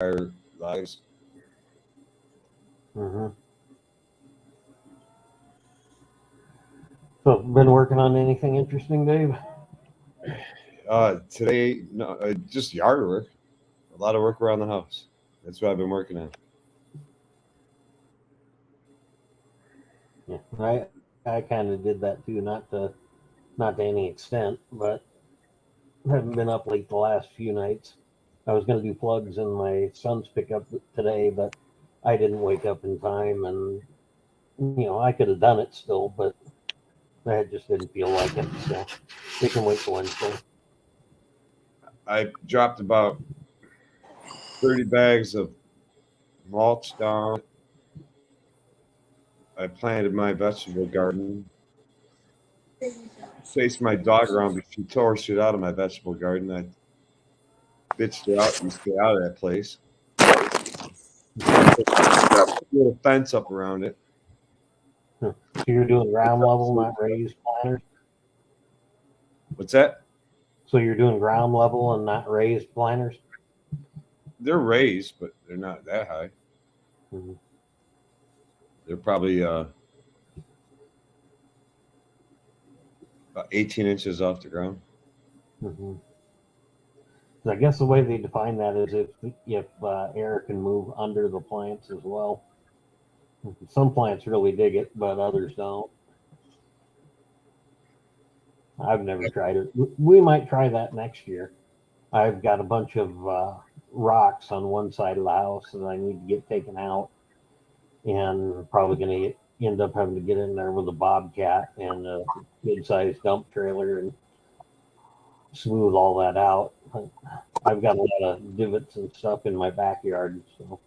entire lives. Mm-hmm. So, been working on anything interesting, Dave? Today, no, just yard work. A lot of work around the house. That's what I've been working on. Yeah, I kind of did that too, not to any extent, but haven't been up late the last few nights. I was going to do plugs in my son's pickup today, but I didn't wake up in time, and I could have done it still, but I just didn't feel like it. So we can wait till Wednesday. I dropped about 30 bags of mulch down. I planted my vegetable garden. Chased my dog around because she tore shit out of my vegetable garden. I bitched her out. You stay out of that place. Put a little fence up around it. So you're doing ground level, not raised planters. What's that? So you're doing ground level and not raised planters. They're raised, but they're not that high. Mm-hmm. They're probably about 18 inches off the ground. Mm-hmm. So I guess the way they define that is if air can move under the plants as well. Some plants really dig it, but others don't. I've never tried it. We might try that next year. I've got a bunch of rocks on one side of the house that I need to get taken out, and probably going to end up having to get in there with a bobcat and a good-sized dump trailer and smooth all that out. I've got a lot of divots and stuff in my backyard, so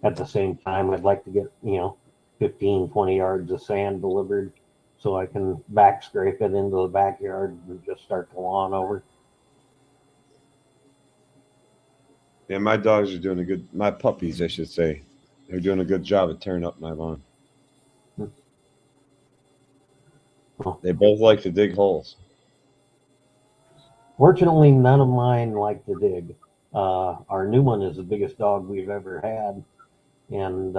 at the same time, I'd like to get 15, 20 yards of sand delivered so I can back scrape it into the backyard and just start the lawn over. Yeah, my dogs are doing a good. My puppies, I should say, they're doing a good job of tearing up my lawn. They both like to dig holes. Fortunately, none of mine like to dig. Our new one is the biggest dog we've ever had, and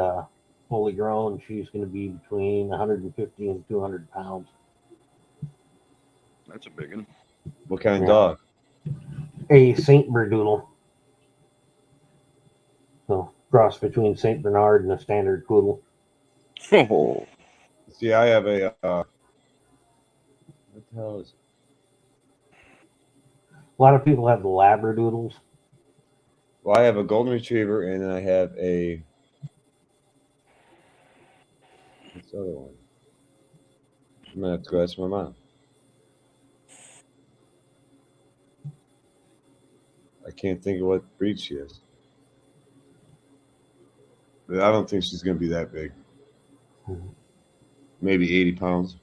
fully grown, she's going to be between 150 and 200 pounds. That's a big one. What kind of Yeah. dog? A Saint Berdoodle. So cross between Saint Bernard and a standard poodle. Oh, See, I have a. What the hell is it? A lot of people have the Labradoodles. Well, I have a golden retriever, and I have a. What's the other one? I'm gonna have to go ask my mom. I can't think of what breed she is. But I don't think she's gonna be that big. Maybe 80 pounds.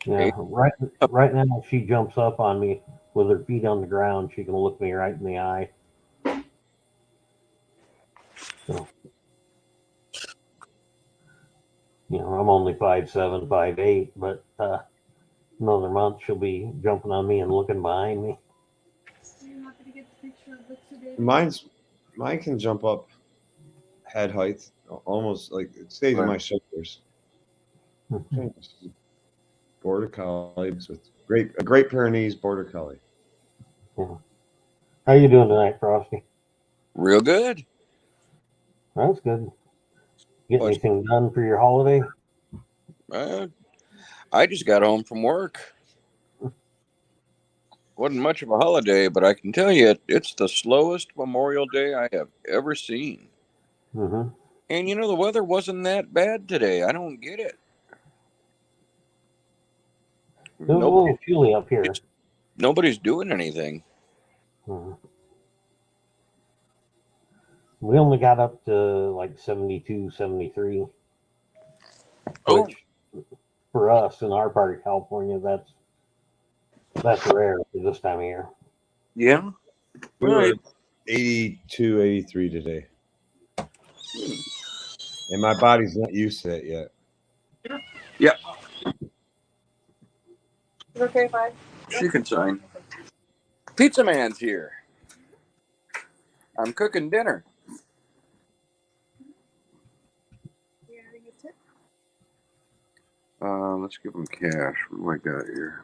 Yeah, right now she jumps up on me with her feet on the ground. She can look me right in the eye. So, I'm only 5'7", 5'8", but another month she'll be jumping on me and looking behind me. Mine can jump up head height, almost like it stays in my shoulders. Border collie with a great Pyrenees border collie. Yeah. How you doing tonight, Frosty? real good. That's good. Get But anything done for your holiday? I just got home from work. Wasn't much of a holiday, but I can tell you it's the slowest Memorial Day I have ever seen. Mm-hmm. And the weather wasn't that bad today. I don't get it. It was a little chilly up here. Nobody's doing anything. Mm-hmm. We only got up to like 72, 73, which for us in our part of California, that's rare for this time of year. Yeah. We were 82, 83 today. And my body's not used to that yet. Yeah. Is it okay if I? She can sign. Pizza Man's here. I'm cooking dinner. Let's give them cash. What do I got here?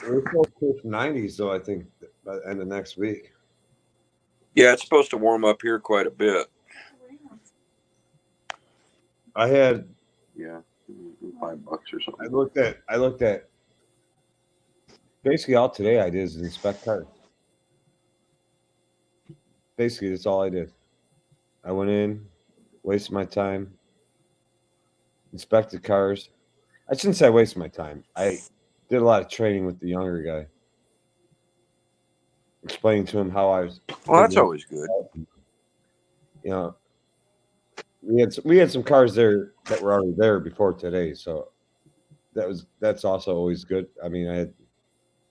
We're supposed to push 90s, though, I think, by the end of next week. Yeah, it's supposed to warm up here quite a bit. I had Yeah, $5 or something. I looked at basically all today I did is inspect cars. Basically, that's all I did. I went in, wasted my time, inspected cars. I shouldn't say I wasted my time. I did a lot of training with the younger guy, explaining to him how I was. Well, that's always good. You know, we had some cars there that were already there before today, so that's also always good. I mean, I had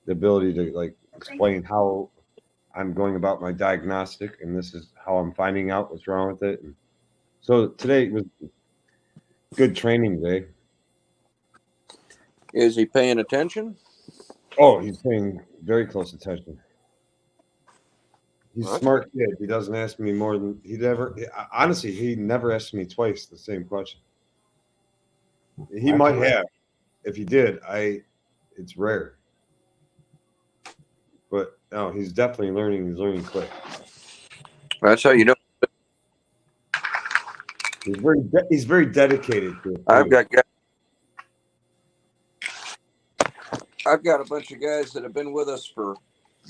the ability to like explain how I'm going about my diagnostic, and this is how I'm finding out what's wrong with it. And so today was good training day. Is he paying attention? Oh, he's paying very close attention. He's a Well, smart kid. He doesn't ask me more than he'd ever. Honestly, he never asked me twice the same question. He That's might right. have. If he did, it's rare. But no, he's definitely learning. He's learning quick. That's how you know. He's very dedicated to it. I've got a bunch of guys that have been with us for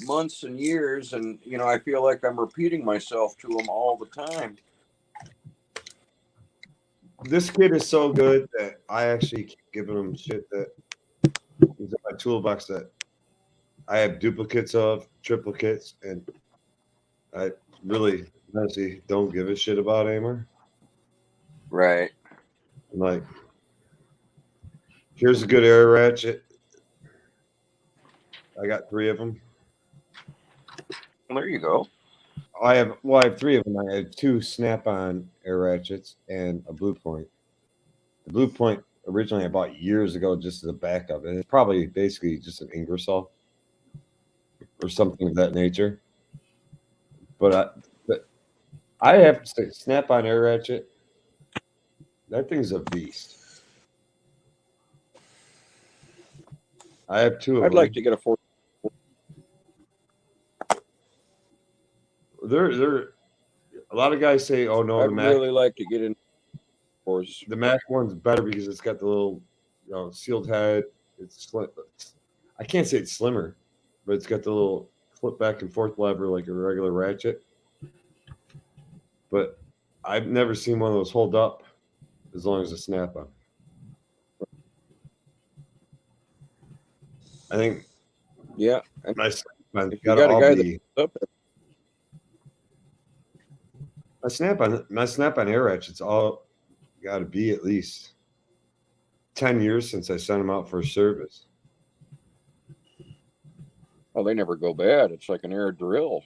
months and years, and I feel like I'm repeating myself to them all the time. This kid is so good that I actually keep giving him shit that is in my toolbox that I have duplicates of, triplicates, and I really honestly don't give a shit about anymore. Right. I'm like, here's a good air ratchet. I got 3 of them. Well, there you go. I have 3 of them. I have 2 snap-on air ratchets and a Blue Point. The Blue Point originally I bought years ago just as a backup, and it's probably basically just an Ingersoll or something of that nature. But I have to say, snap-on air ratchet, that thing's a beast. I have 2 of them. I'd like to get a 4. They're a lot of guys say, "Oh no, I'd really like to get in. The Mac one's better because it's got the little, sealed head. It's slim. I can't say it's slimmer, but it's got the little flip back and forth lever like a regular ratchet. But I've never seen one of those hold up as long as a snap-on. I think. Yeah. My snap-on if you got a guy that's up, my snap-on air ratchets all got to be at least 10 years since I sent them out for service. oh, they never go bad. It's like an air drill.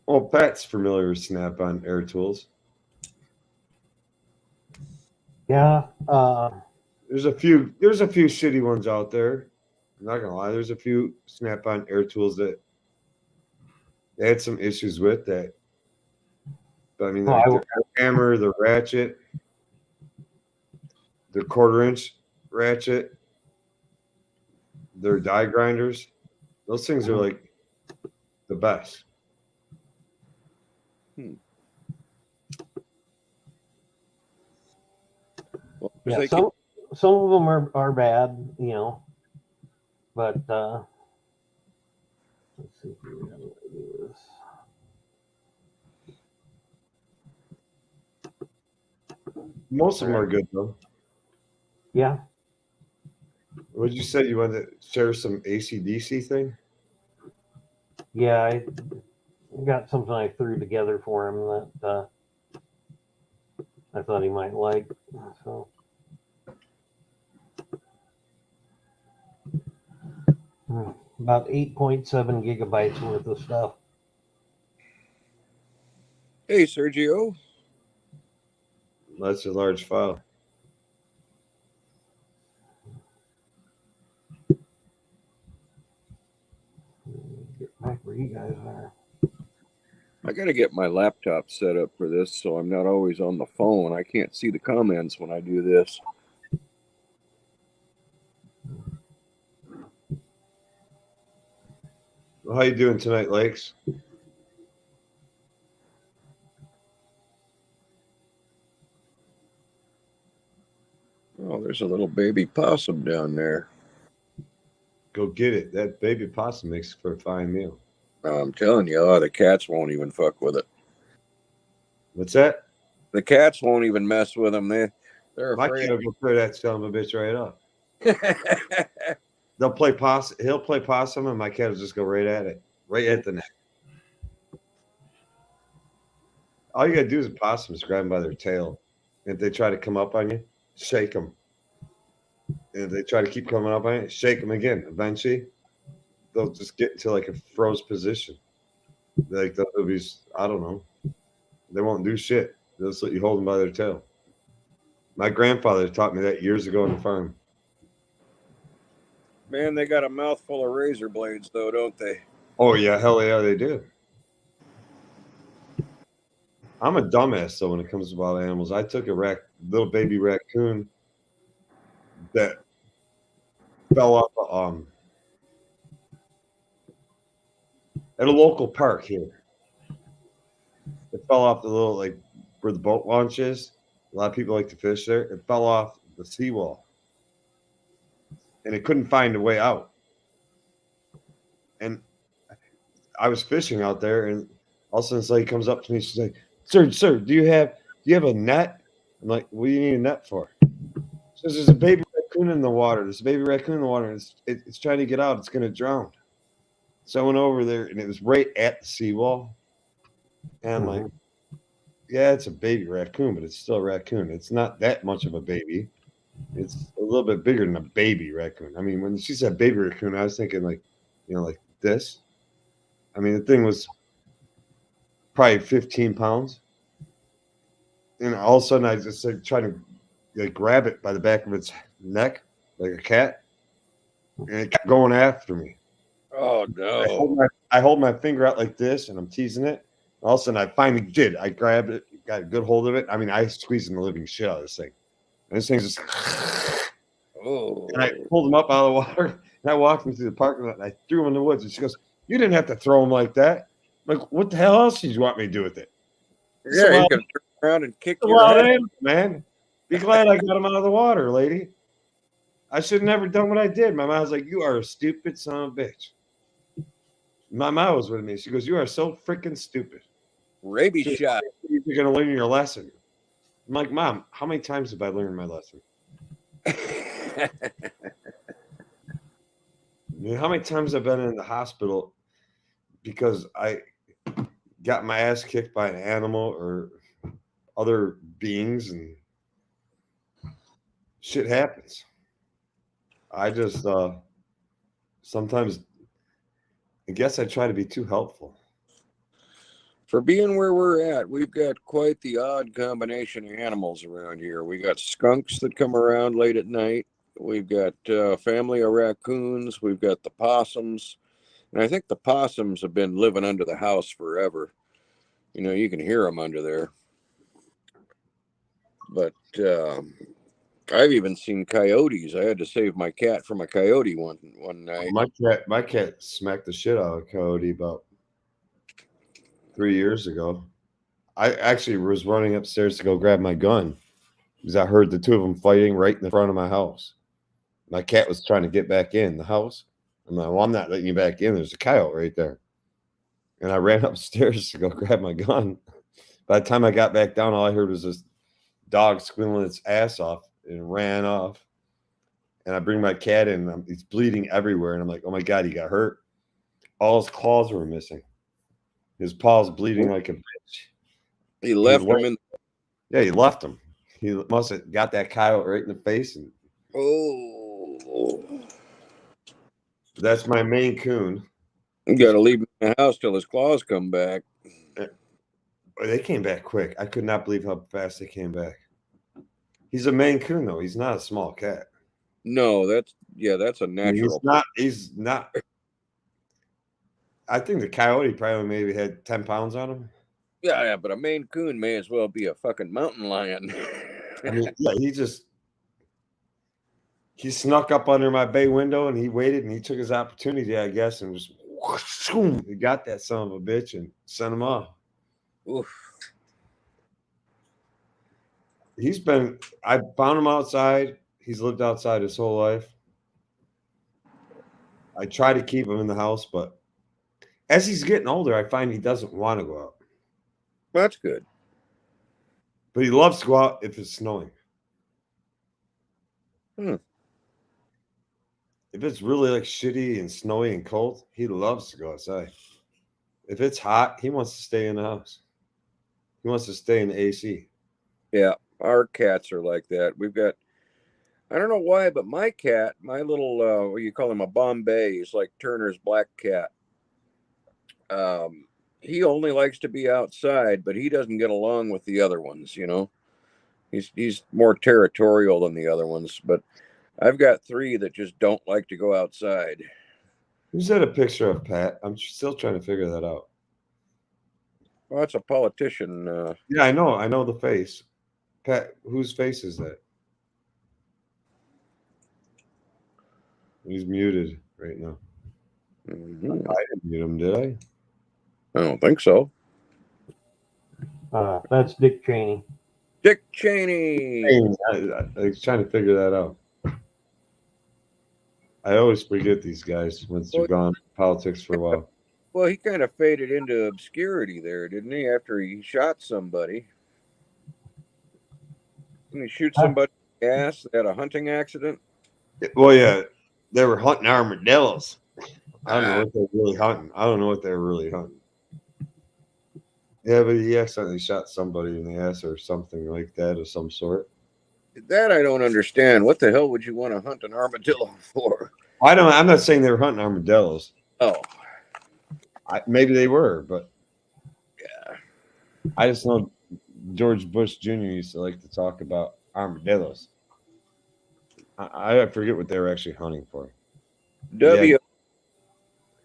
Well, Pat's familiar with snap-on air tools. Yeah. There's a few shitty ones out there. I'm not gonna lie. There's a few snap-on air tools that they had some issues with that. But I mean, their hammer, the ratchet, the 1/4-inch ratchet, their die grinders. Those things are like the best. Well, Yeah, some of them are bad, but let's see here. How do I do this? Most of them are good though. Yeah. What did you say? You wanted to share some AC/DC thing? Yeah, I got something I threw together for him that I thought he might like. So about 8.7 gigabytes worth of stuff. Hey, Sergio. That's a large file. you guys are. I got to get my laptop set up for this so I'm not always on the phone. I can't see the comments when I do this. Well, how you doing tonight, Lakes? Oh, there's a little baby possum down there. Go get it. That baby possum makes for a fine meal. I'm telling you, the cats won't even fuck with it. What's that? The cats won't even mess with them. They're My afraid. kid will go throw that son of a bitch right up. They'll play possum. He'll play possum, and my cat will just go right at it, right at the neck. All you gotta do is a possum is grab them by their tail. If they try to come up on you, shake them. And if they try to keep coming up on you, shake them again. Eventually, they'll just get into like a froze position. Like they'll be, I don't know. They won't do shit. They'll just let you hold them by their tail. My grandfather taught me that years ago on the farm. Man, they got a mouthful of razor blades, though, don't they? Oh yeah, hell yeah, they do. I'm a dumbass though when it comes about animals. I took a little baby raccoon that fell off at a local park here. It fell off the little like where the boat launch is. A lot of people like to fish there. It fell off the seawall, and it couldn't find a way out. And I was fishing out there, and all of a sudden, this lady comes up to me. She's like, "Sir, do you have a net?" I'm like, "What do you need a net for?" She says, "There's a baby raccoon in the water. There's a baby raccoon in the water. And it's trying to get out. It's going to drown." So I went over there, and it was right at the seawall. And I'm like, "Yeah, it's a baby raccoon, but it's still a raccoon. It's not that much of a baby. It's a little bit bigger than a baby raccoon." I mean, when she said baby raccoon, I was thinking like, like this. I mean, the thing was probably 15 pounds. And all of a sudden, I just started trying to like grab it by the back of its neck like a cat, and it kept going after me. Oh no! I hold my finger out like this, and I'm teasing it. All of a sudden, I finally did. I grabbed it, got a good hold of it. I mean, I squeezed the living shit out of this thing. And this thing's just. Oh! And I pulled him up out of the water, and I walked him through the parking lot, and I threw him in the woods. And she goes, "You didn't have to throw him like that." I'm like, what the hell else did you want me to do with it? Yeah, you can turn around and kick your Wild head. animal, man. Be glad I got him out of the water, lady. I should have never done what I did. My mom was like, "You are a stupid son of a bitch." My mom was with me. She goes, "You are so freaking stupid. Rabies shot. You're going to learn your lesson." I'm like, "Mom, how many times have I learned my lesson? I mean, how many times I've been in the hospital because I got my ass kicked by an animal or other beings, and shit happens." I just sometimes I guess I try to be too helpful. For being where we're at, we've got quite the odd combination of animals around here. We got skunks that come around late at night. We've got a family of raccoons. We've got the possums. And I think the possums have been living under the house forever. You can hear them under there. But I've even seen coyotes. I had to save my cat from a coyote one night. My cat smacked the shit out of a coyote about 3 years ago. I actually was running upstairs to go grab my gun because I heard the two of them fighting right in the front of my house. My cat was trying to get back in the house. I'm like, "Well, I'm not letting you back in. There's a coyote right there." And I ran upstairs to go grab my gun. By the time I got back down, all I heard was this dog squealing its ass off and ran off. And I bring my cat in, and he's bleeding everywhere. And I'm like, "Oh my God, he got hurt." All his claws were missing. His paws bleeding like a bitch. He left him in. Yeah, he left him. He must have got that coyote right in the face. And Oh. that's my Maine Coon. You got to leave him in the house till his claws come back. They came back quick. I could not believe how fast they came back. He's a Maine Coon, though. He's not a small cat. No, that's a natural. He's not. I think the coyote probably maybe had 10 pounds on him. Yeah, but a Maine Coon may as well be a fucking mountain lion. I mean, yeah, he snuck up under my bay window and he waited and he took his opportunity, I guess, and just he got that son of a bitch and sent him off. Oof. I found him outside. He's lived outside his whole life. I try to keep him in the house, but as he's getting older, I find he doesn't want to go out. That's good. But he loves to go out if it's snowing. Hmm. If it's really like shitty and snowy and cold, he loves to go outside. If it's hot, he wants to stay in the house. He wants to stay in the AC. Yeah, our cats are like that. We've got, I don't know why, but my cat, my little, what do you call him, a Bombay, he's like Turner's black cat. He only likes to be outside, but he doesn't get along with the other ones, you know. He's more territorial than the other ones, but I've got 3 that just don't like to go outside. Who's that a picture of, Pat? I'm still trying to figure that out. Well, that's a politician. Yeah, I know the face. Pat, whose face is that? He's muted right now. Mhm. I didn't mute him, did I? I don't think so. That's Dick Cheney. Dick Cheney. I was trying to figure that out. I always forget these guys once they're gone in politics for a while. Well, he kind of faded into obscurity there, didn't he? After he shot somebody. Didn't he shoot somebody in the ass? They had a hunting accident. Well, yeah, they were hunting armadillos. I don't know Ah. what they're really hunting. I don't know what they're really hunting. Yeah, but he accidentally shot somebody in the ass or something like that of some sort. That I don't understand. What the hell would you want to hunt an armadillo for? I'm not saying they were hunting armadillos. Oh, Maybe they were, but yeah. I just know George Bush Jr. used to like to talk about armadillos. I forget what they were actually hunting for. W.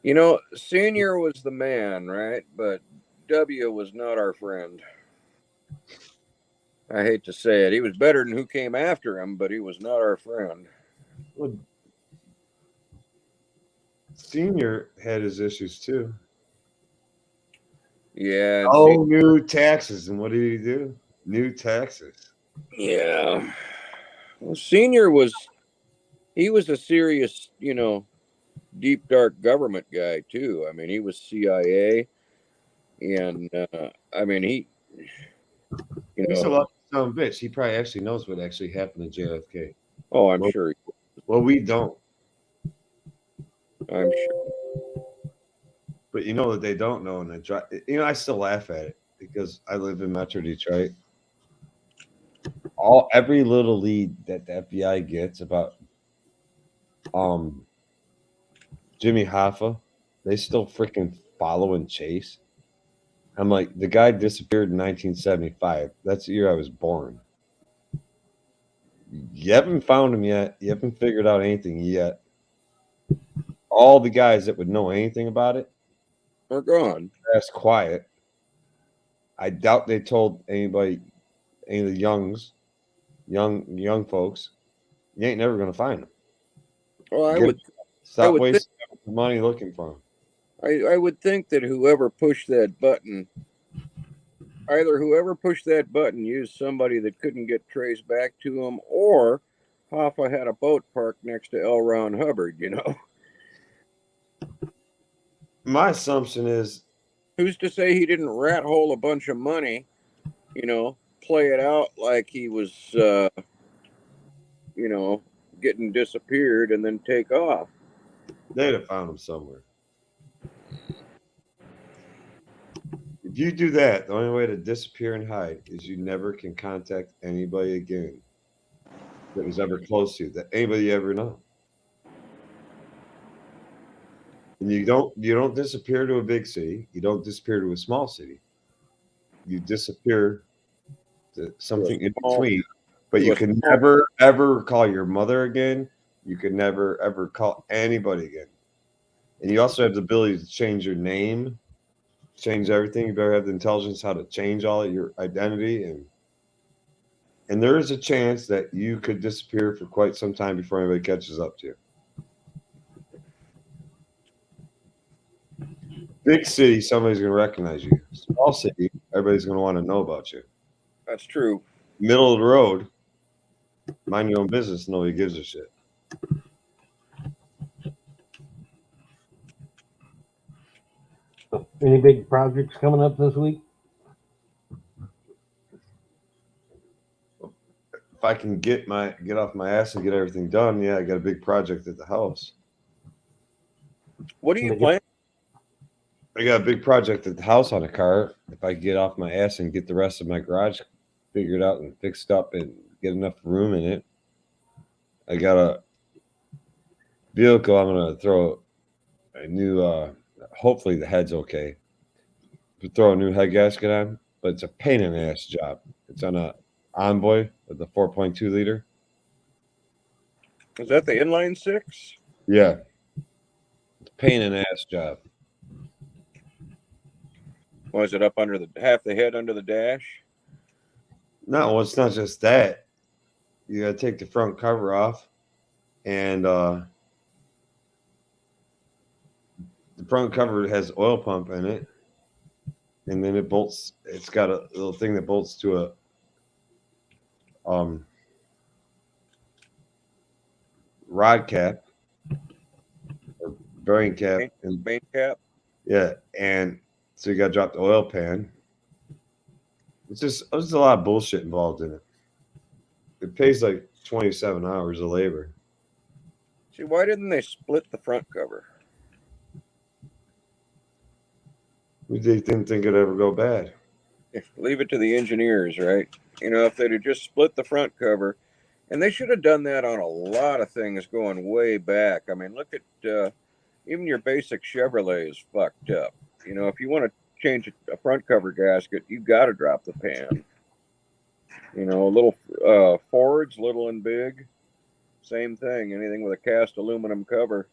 You know, Senior was the man, right? But W was not our friend. I hate to say it. He was better than who came after him, but he was not our friend. Well, Senior had his issues too. Yeah. New taxes. And what did he do? New taxes. Yeah. Well, Senior he was a serious, you know, deep dark government guy too. I mean, he was CIA, and I mean, He's a lucky son of a bitch. He probably actually knows what actually happened to JFK. Oh, I'm sure. Well, we don't. I'm sure. But you know that they don't know, and I still laugh at it because I live in Metro Detroit. Every little lead that the FBI gets about Jimmy Hoffa, they still freaking follow and chase. I'm like, the guy disappeared in 1975. That's the year I was born. You haven't found him yet. You haven't figured out anything yet. All the guys that would know anything about it are gone. That's quiet. I doubt they told anybody, any of the young folks. You ain't never gonna find them. Well, Stop wasting money looking for them. I would think that whoever pushed that button, either whoever pushed that button used somebody that couldn't get traced back to him, or Hoffa had a boat parked next to L. Ron Hubbard, you know. My assumption is, who's to say he didn't rat hole a bunch of money, you know, play it out like he was, you know, getting disappeared and then take off. They'd have found him somewhere. If you do that, the only way to disappear and hide is you never can contact anybody again that was ever close to you, that anybody ever know. And you don't disappear to a big city. You don't disappear to a small city. You disappear to something in between. But you can never ever call your mother again. You can never ever call anybody again. And you also have the ability to change your name, change everything. You better have the intelligence how to change all of your identity, and there is a chance that you could disappear for quite some time before anybody catches up to you. Big city, somebody's going to recognize you. Small city, everybody's going to want to know about you. That's true. Middle of the road, mind your own business, nobody gives a shit. So, any big projects coming up this week? If I can get off my ass and get everything done, yeah, I got a big project at the house. What do you plan? I got a big project at the house on a car. If I get off my ass and get the rest of my garage figured out and fixed up and get enough room in it, I got a vehicle. I'm gonna throw a new. Hopefully the head's okay. To throw a new head gasket on, but it's a pain in the ass job. It's on a Envoy with the 4.2 liter. Is that the inline six? Yeah, it's a pain in the ass job. Was it up under half the head under the dash? No, well, it's not just that. You got to take the front cover off, and the front cover has oil pump in it, and then it bolts. It's got a little thing that bolts to a rod cap or bearing cap, and Main cap. yeah, and so you got to drop the oil pan. There's a lot of bullshit involved in it. It pays like 27 hours of labor. See, why didn't they split the front cover? They didn't think it'd ever go bad. Leave it to the engineers, right? You know, if they'd have just split the front cover, and they should have done that on a lot of things going way back. I mean, look at even your basic Chevrolet is fucked up. You know, if you want to change a front cover gasket, you got to drop the pan. You know, little Fords, little and big, same thing. Anything with a cast aluminum cover.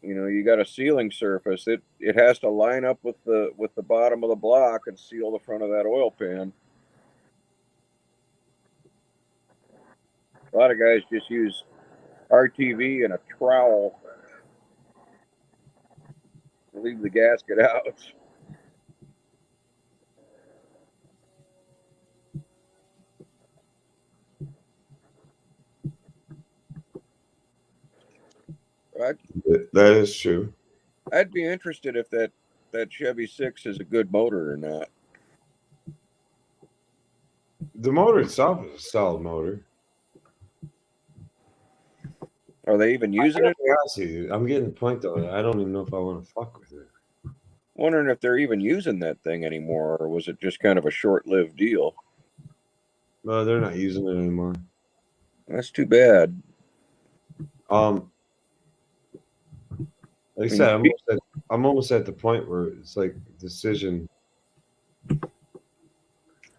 You know, you got a sealing surface. It has to line up with the bottom of the block and seal the front of that oil pan. A lot of guys just use RTV and a trowel to leave the gasket out. That is true. I'd be interested if that Chevy 6 is a good motor or not. The motor itself is a solid motor. Are they even using it? Honestly, I'm getting the point though. I don't even know if I want to fuck with it. Wondering if they're even using that thing anymore, or was it just kind of a short-lived deal? No, they're not using it anymore. That's too bad. Like I said, I'm almost at the point where it's like decision.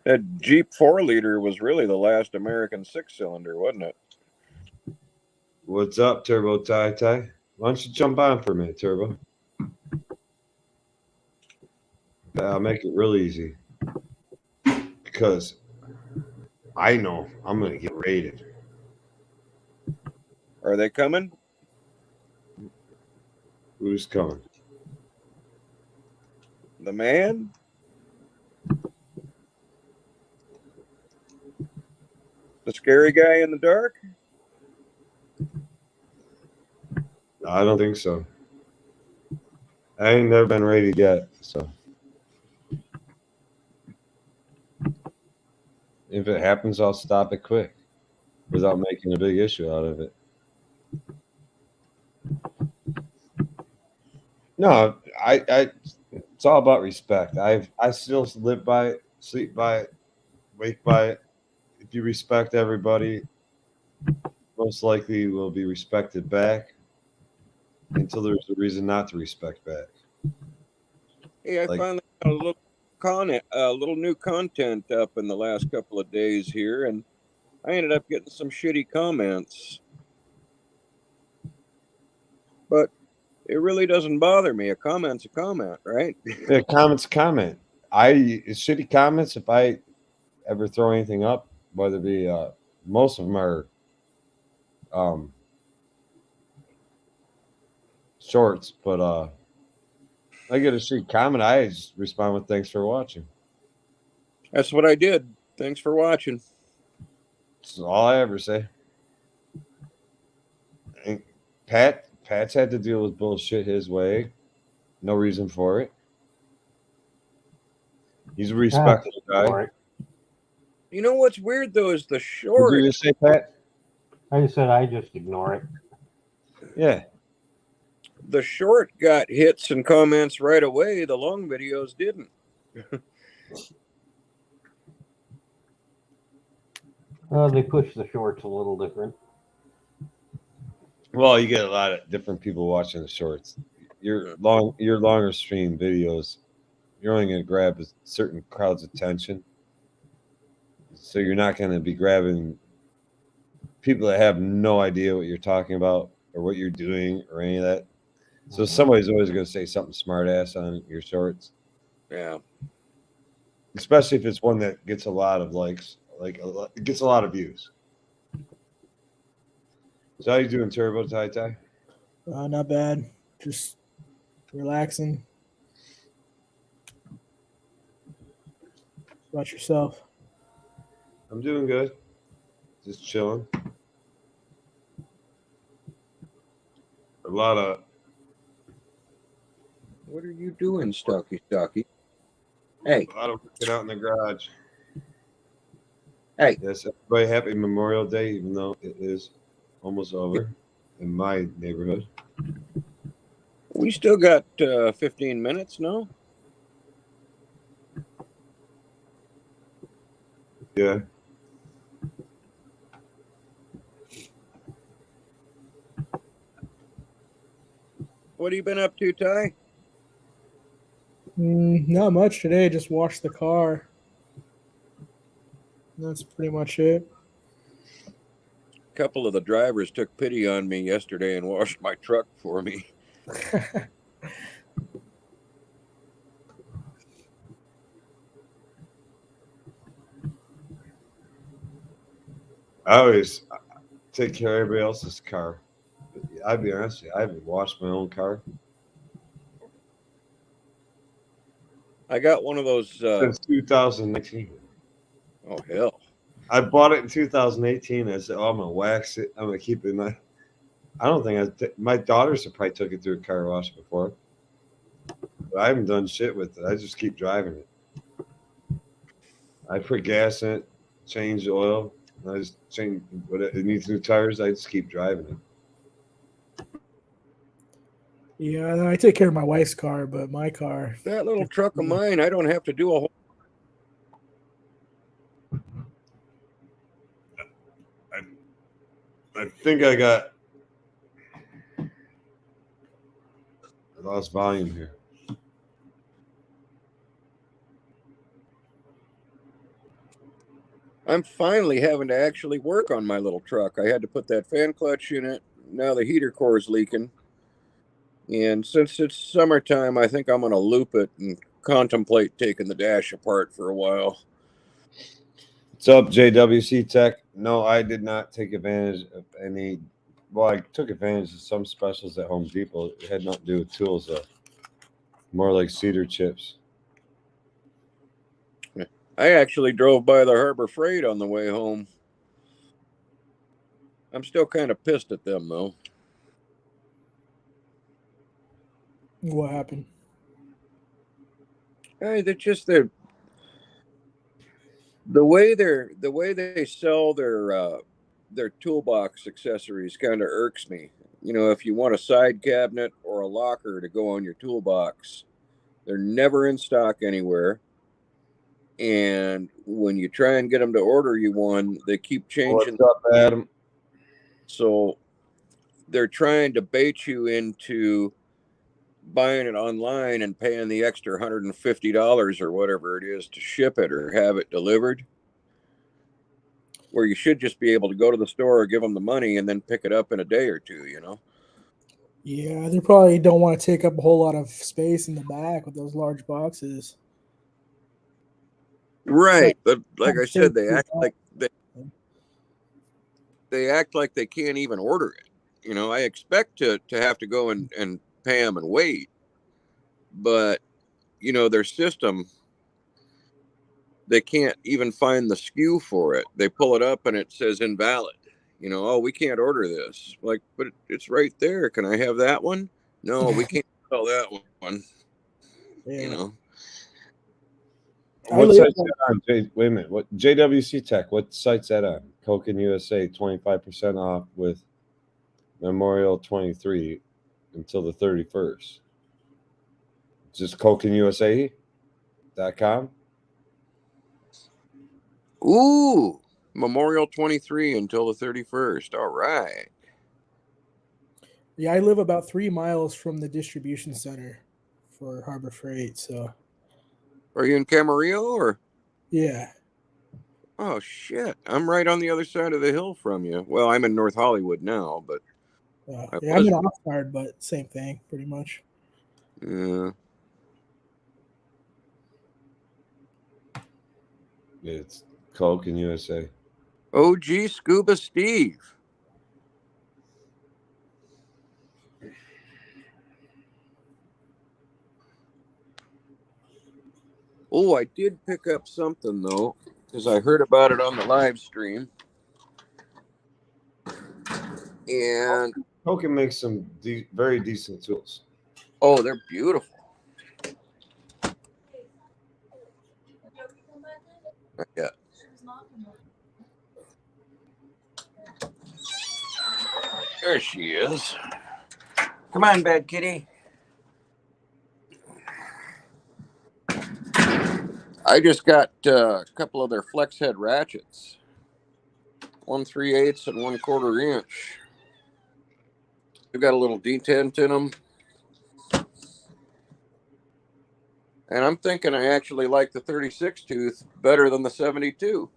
That Jeep 4-liter was really the last American 6-cylinder, wasn't it? What's up, Turbo Tie Tie? Why don't you jump on for a minute, Turbo? I'll make it real easy because I know I'm gonna get raided. Are they coming? Who's coming? The man? The scary guy in the dark? I don't think so. I ain't never been raided yet, so if it happens, I'll stop it quick without making a big issue out of it. No, I it's all about respect. I still live by it, sleep by it, wake by it. If you respect everybody, most likely you will be respected back until there's a reason not to respect back. Hey, I finally got a little new content up in the last couple of days here, and I ended up getting some shitty comments. But It really doesn't bother me. A comment's a comment, right? Yeah, comments, comment. It's shitty comments. If I ever throw anything up, whether it be most of them are um, shorts, but I get a shitty comment. I just respond with thanks for watching. That's what I did. Thanks for watching. That's all I ever say. And Pat's had to deal with bullshit his way. No reason for it. He's a respectable guy. Right. You know what's weird though is the What short. did you say, Pat? I just said I just ignore it. Yeah. The short got hits and comments right away. The long videos didn't. They push the shorts a little different. Well, you get a lot of different people watching the shorts. Your longer stream videos, you're only going to grab a certain crowd's attention. So you're not going to be grabbing people that have no idea what you're talking about or what you're doing or any of that. So somebody's always going to say something smart ass on your shorts. Yeah. Especially if it's one that gets a lot of likes, it gets a lot of views. So how you doing, Turbo Tai Tai? Not bad. Just relaxing. How about yourself? I'm doing good. Just chilling. A lot of What are you doing, Stocky? Hey. A lot of working out in the garage. Hey. Yes, everybody happy Memorial Day, even though it is almost over in my neighborhood. We still got 15 minutes, no? Yeah. What have you been up to, Ty? Not much today. Just washed the car. That's pretty much it. A couple of the drivers took pity on me yesterday and washed my truck for me. I always take care of everybody else's car. I'd be honest with you, I haven't washed my own car I got one of those. since 2019. Oh, hell. I bought it in 2018. I said, "Oh, I'm gonna wax it. I'm gonna keep it in my." I don't think my daughters have probably took it through a car wash before, but I haven't done shit with it. I just keep driving it. I put gas in it, change the oil. I just change what it needs new tires. I just keep driving it. Yeah, I take care of my wife's car, but my car. That little truck of mine, I don't have to do a whole. I think I lost volume here. I'm finally having to actually work on my little truck. I had to put that fan clutch in it. Now the heater core is leaking. And since it's summertime, I think I'm going to loop it and contemplate taking the dash apart for a while. What's up, JWC Tech? No, I did not take advantage of any. Well, I took advantage of some specials at Home Depot. It had nothing to do with tools, though. More like cedar chips. I actually drove by the Harbor Freight on the way home. I'm still kind of pissed at them, though. What happened? Hey, they're just the way they sell their toolbox accessories kind of irks me. You know, if you want a side cabinet or a locker to go on your toolbox, they're never in stock anywhere. And when you try and get them to order you one, they keep changing. What's up, Adam? So they're trying to bait you into buying it online and paying the extra $150 or whatever it is to ship it or have it delivered, where you should just be able to go to the store or give them the money and then pick it up in a day or two, you know? Yeah, they probably don't want to take up a whole lot of space in the back with those large boxes. Right, but like I said, Safety. they act like they can't even order it. You know, I expect to have to go and pay them and wait, but you know, their system, they can't even find the SKU for it. They pull it up and it says invalid. You know, oh, we can't order this. Like, but it's right there. Can I have that one? No, we can't sell that one. Yeah. You know, I What live site's that on? Wait a minute. What JWC Tech? What site's that on? Coke and USA 25% off with Memorial 23 until the 31st. Just CokeandUSA.com. ooh, Memorial 23 until the 31st. All right. Yeah, I live about 3 miles from the distribution center for Harbor Freight. So Are you in Camarillo or? yeah, Oh shit! I'm right on the other side of the hill from you. Well, I'm in North Hollywood now, but I yeah, I'm was. in Oxnard, but same thing, pretty much. Yeah. It's Coke and USA. OG Scuba Steve. Oh, I did pick up something though, because I heard about it on the live stream. And Coke can make some very decent tools. oh, they're beautiful. Yeah. There she is. Come on, bad kitty. I just got a couple of their flex head ratchets. 1 3/8 and 1/4 inch. They've got a little detent in them. And I'm thinking I actually like the 36 tooth better than the 72.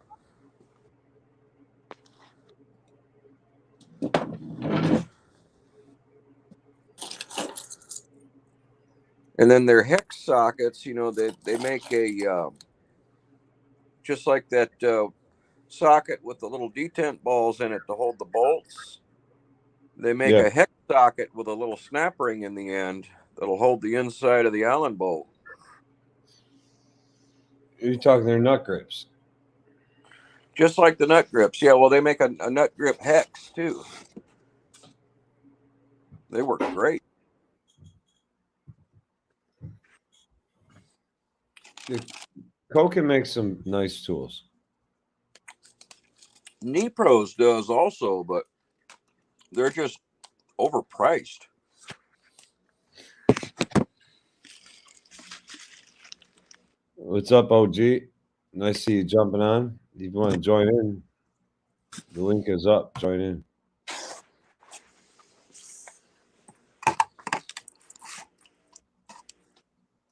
And then their hex sockets, you know, they make a, just like that socket with the little detent balls in it to hold the bolts. They make a hex socket with a little snap ring in the end that'll hold the inside of the Allen bolt. You're talking their nut grips. Just like the nut grips. Yeah, well, they make a nut grip hex too. They work great. Coke can make some nice tools. Knee Pros does also, but they're just overpriced. What's up, OG? Nice to see you jumping on. If you want to join in, the link is up. Join in.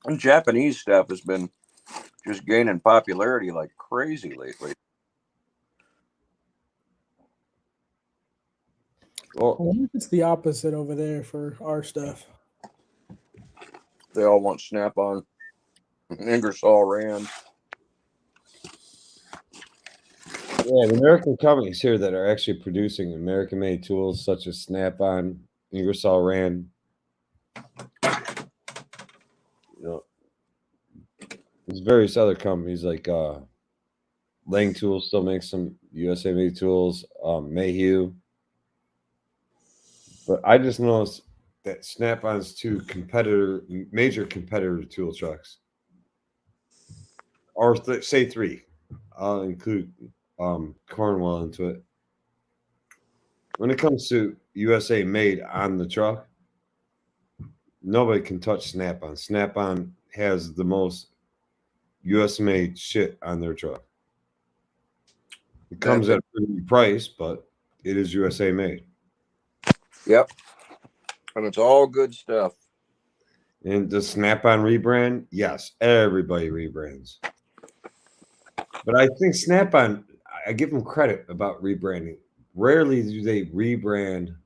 And Japanese stuff has been just gaining popularity like crazy lately. I wonder if it's the opposite over there for our stuff. They all want Snap-on, Ingersoll Rand. Yeah, the American companies here that are actually producing American-made tools such as Snap-on, Ingersoll Rand. You know, there's various other companies like Lang Tools still makes some USA-made tools. Mayhew. But I just noticed that Snap-on's two major competitor tool trucks, or say three. I'll include Cornwell into it. When it comes to USA made on the truck, nobody can touch Snap-on. Snap-on has the most US made shit on their truck. It comes at a pretty price, but it is USA made. Yep. And it's all good stuff. And the Snap-on rebrand, yes, everybody rebrands. But I think Snap-on, I give them credit about rebranding. Rarely do they rebrand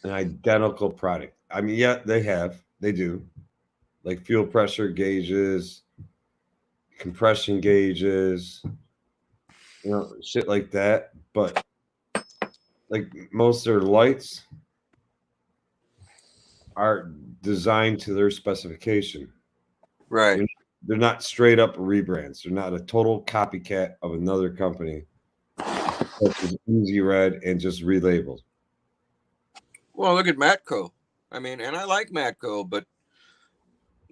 an identical product. I mean, yeah, they do, like fuel pressure gauges, compression gauges, shit like that. But like most of their lights are designed to their specification. Right. They're not straight up rebrands. They're not a total copycat of another company such as Easy Red and just relabeled. Well, look at Matco. I mean, and I like Matco, but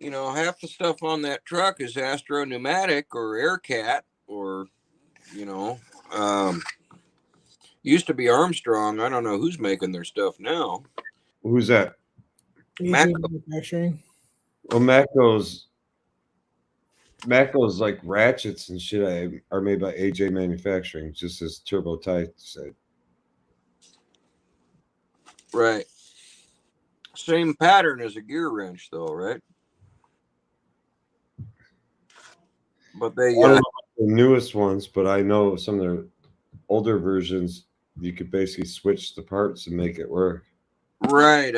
half the stuff on that truck is Astro Pneumatic or Aircat or um, used to be Armstrong. I don't know who's making their stuff now. Who's that? AJ Matco. Manufacturing. Well, Matco's like ratchets and shit are made by AJ Manufacturing, just as Turbo Ty said. Right. Same pattern as a gear wrench, though, right? But they I don't know about the newest ones, but I know some of their older versions, you could basically switch the parts and make it work. right.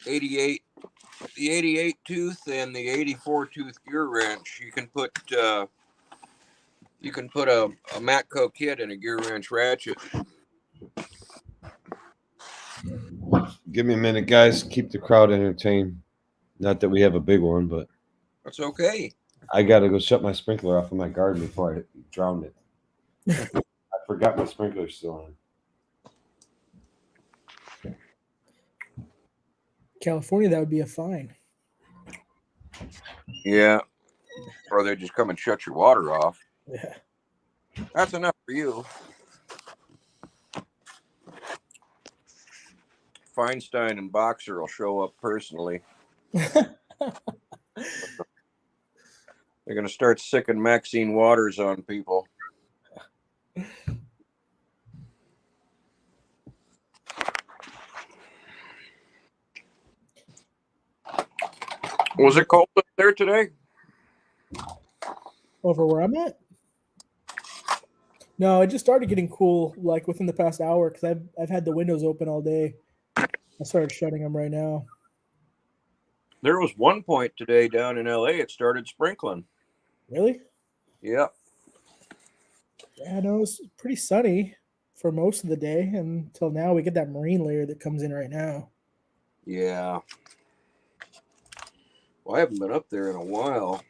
88, the 88 tooth and the 84 tooth gear wrench. You can put a Matco kit in a gear wrench ratchet. Give me a minute, guys. Keep the crowd entertained. Not that we have a big one, but That's okay. I got to go shut my sprinkler off in my garden before I drown it. I forgot my sprinkler's still on. California, that would be a fine. Yeah. Or they just come and shut your water off. Yeah. That's enough for you. Feinstein and Boxer will show up personally. They're going to start sicking Maxine Waters on people. Was it cold up there today? Over where I'm at? No, it just started getting cool like within the past hour because I've had the windows open all day. I started shutting them right now. There was one point today down in LA, it started sprinkling. Really? Yeah. Yeah, no, it's pretty sunny for most of the day until now. We get that marine layer that comes in right now. Yeah. Well, I haven't been up there in a while.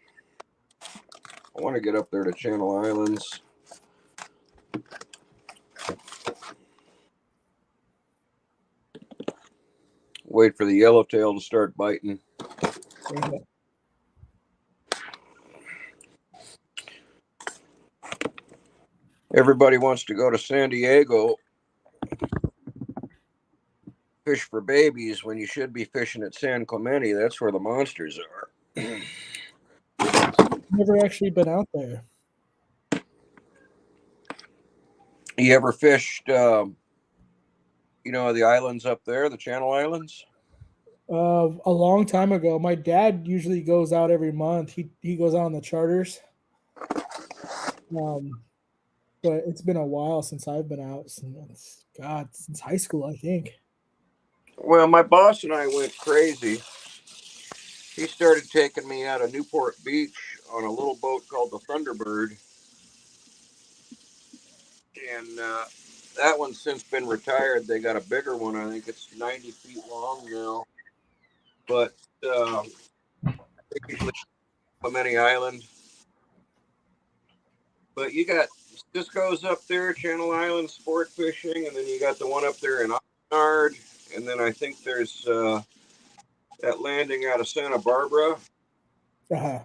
I want to get up there to Channel Islands. Wait for the yellowtail to start biting. Yeah. Everybody wants to go to San Diego, fish for babies when you should be fishing at San Clemente. That's where the monsters are. Never actually been out there. You ever fished, the islands up there, the Channel Islands? A long time ago, my dad usually goes out every month. He goes out on the charters. But it's been a while since I've been out. Since high school, I think. Well, my boss and I went crazy. He started taking me out of Newport Beach on a little boat called the Thunderbird. And that one's since been retired. They got a bigger one. I think it's 90 feet long now. But usually Clemente Island. But you got Cisco's up there, Channel Island sport fishing, and then you got the one up there in Oxnard, and then I think there's that landing out of Santa Barbara. Uh-huh.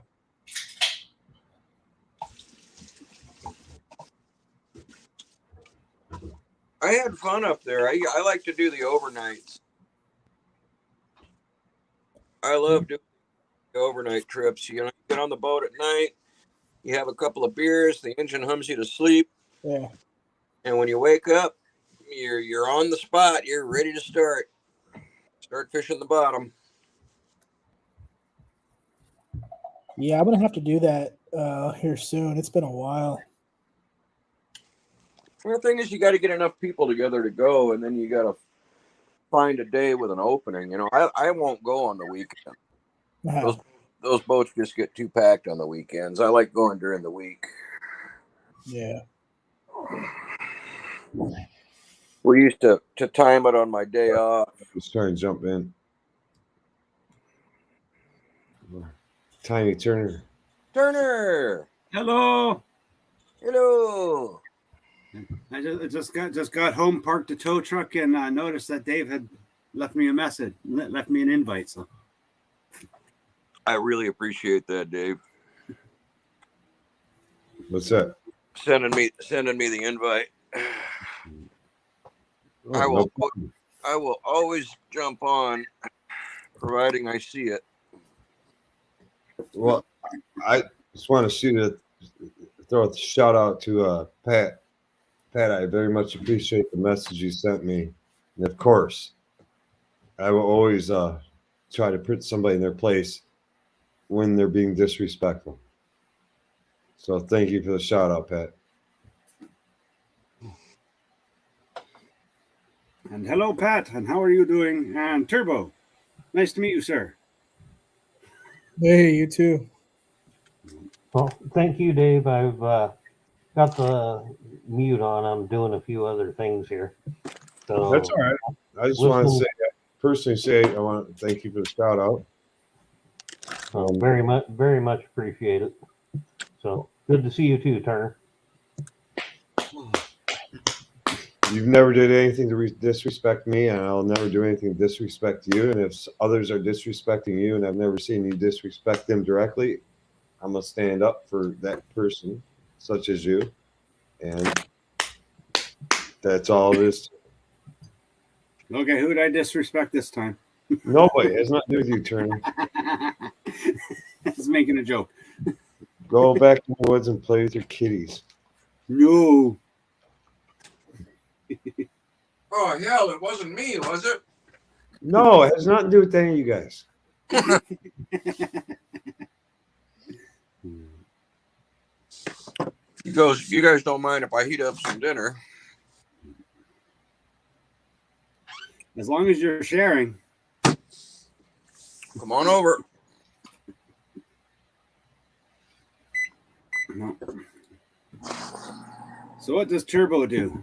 I had fun up there. I like to do the overnights. I love doing the overnight trips. You get on the boat at night, you have a couple of beers, the engine hums you to sleep. Yeah. And when you wake up, you're on the spot. You're ready to start fishing the bottom. Yeah, I'm gonna have to do that here soon. It's been a while. Well, the thing is, you got to get enough people together to go, and then you got to find a day with an opening. You know, I won't go on the weekend. Wow. Those boats just get too packed on the weekends. I like going during the week. Yeah. We used to time it on my day off. Just trying to jump in. Tiny Turner. Turner, Hello. hello. I just got home, parked the tow truck, and noticed that Dave had left me a message, left me an invite. So I really appreciate that, Dave. What's that? Sending me the invite. Oh, I will always jump on, providing I see it. Well, I just want to throw a shout out to Pat. Pat, I very much appreciate the message you sent me. And of course, I will always try to put somebody in their place when they're being disrespectful. So thank you for the shout out, Pat. and hello, Pat, and how are you doing? And Turbo, nice to meet you, sir. Hey, you too. Well, thank you, Dave. I've got the mute on. I'm doing a few other things here. So That's all right. I just want to listen- say, I want to thank you for the shout out. very much appreciate it. So good to see you too, Turner. You've never did anything to disrespect me, and I'll never do anything to disrespect you. And if others are disrespecting you, and I've never seen you disrespect them directly, I'm gonna stand up for that person, such as you, and that's all it is. Okay, who did I disrespect this time? Nobody. It's not to do with you, Turner. Just making a joke. Go back to the woods and play with your kitties. No. Oh hell, it wasn't me, was it? No, it has nothing to do with any of you guys. You guys don't mind if I heat up some dinner? As long as you're sharing. Come on over. No. So what does Turbo do?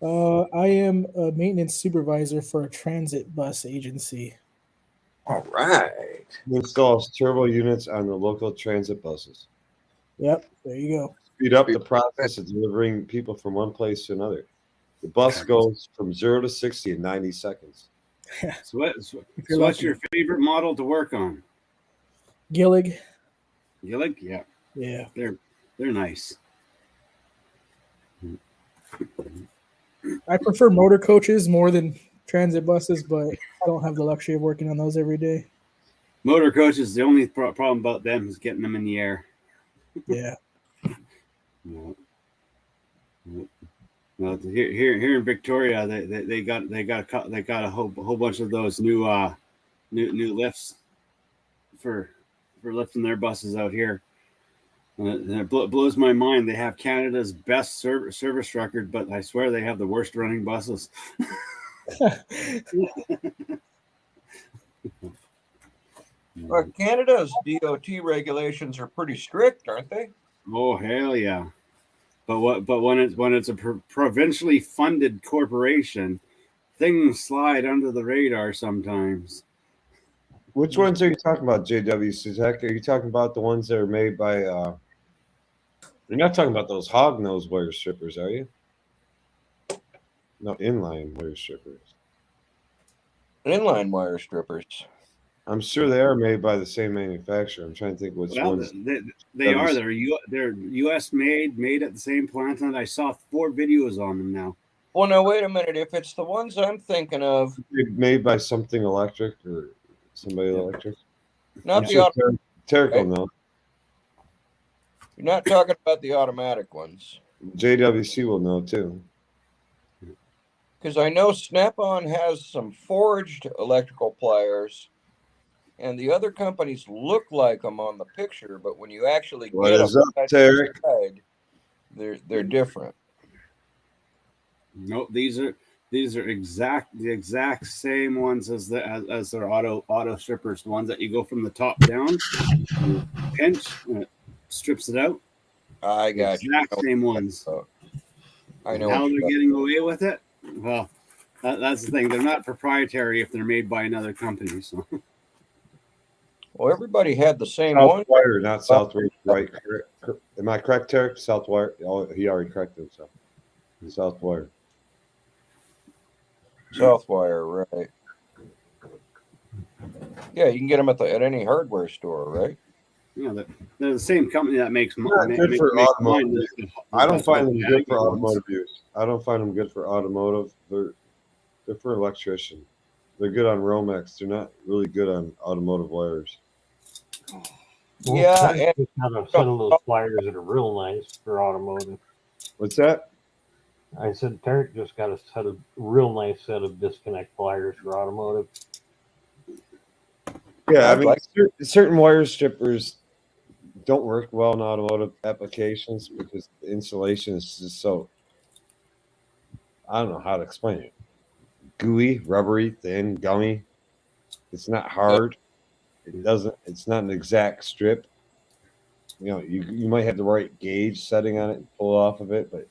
I am a maintenance supervisor for a transit bus agency. All right. He installs turbo units on the local transit buses. Yep, there you go. Speed up the process of delivering people from one place to another. The bus goes from 0 to 60 in 90 seconds. So you're what's lucky. your favorite model to work on? Gillig. Gillig? Yeah, Yeah. they're nice. I prefer motor coaches more than transit buses, but I don't have the luxury of working on those every day. Motor coaches, the only problem about them is getting them in the air. Yeah. No. Well, here in Victoria, they got a whole bunch of those new lifts for lifting their buses out here. And it blows my mind. They have Canada's best service record, but I swear they have the worst running buses. Well, Canada's DOT regulations are pretty strict, aren't they? Oh hell yeah! But when it's a provincially funded corporation, things slide under the radar sometimes. Which ones are you talking about, JW Suzak? Are you talking about the ones that are made by you're not talking about those hog nose wire strippers, are you? No, inline wire strippers. Inline wire strippers. I'm sure they are made by the same manufacturer. I'm trying to think which Well, ones. they are. They're U.S. made at the same plant, and I saw 4 videos on them now. Well, now wait a minute. If it's the ones I'm thinking of, Made by something electric or somebody electric. not I'm the sure auto- Tarek will know. you're not talking about the automatic ones, JWC will know too. because I know Snap-on has some forged electrical pliers, and the other companies look like them on the picture, but when you actually What get is them up, side by Tarek? side, they're different. Nope, these are These are the exact same ones as their auto strippers. The ones that you go from the top down, you pinch, and it strips it out. I got you. Exact same ones. I know. Now they're getting away with it. Well, that's the thing. They're not proprietary if they're made by another company. So. Well, everybody had the same one. Southwire, not Southwire, right? Am I correct, Terry? Southwire. Oh, he already corrected himself. Southwire. Southwire, right? Yeah, you can get them at any hardware store, right? Yeah, they're the same company that makes good for automotive. I don't find them good for ones. automotive use. I don't find them good for automotive. They're for electrician. They're good on Romex. They're not really good on automotive wires. Well, Yeah, Terry's just got a set of those pliers that are real nice for automotive. What's that? I said Tarek just got a real nice set of disconnect pliers for automotive. Yeah, I mean, certain wire strippers don't work well in automotive applications because the insulation is just so, I don't know how to explain it. Gooey, rubbery, thin, gummy. It's not hard. It's not an exact strip. You know, you might have the right gauge setting on it and pull off of it, but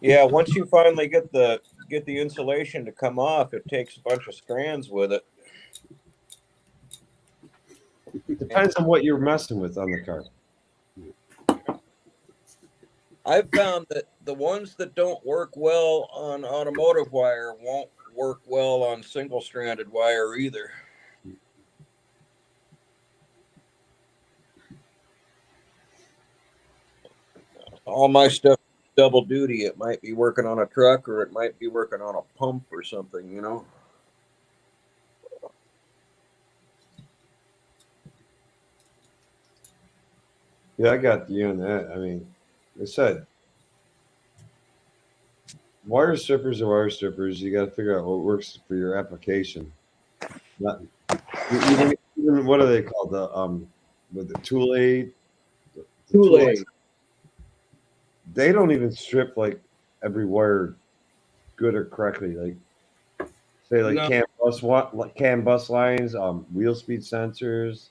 yeah, once you finally get the insulation to come off, it takes a bunch of strands with it. it depends on what you're messing with on the car. I've found that the ones that don't work well on automotive wire won't work well on single-stranded wire either. All my stuff is double duty. It might be working on a truck or it might be working on a pump or something, you know. Yeah, I got you on that. I mean, like I said, wire strippers are wire strippers. You got to figure out what works for your application. Not even what are they called? With the tool aid. Tool aid. They don't even strip like every wire good or correctly. Like say like No. CAN bus lines, wheel speed sensors.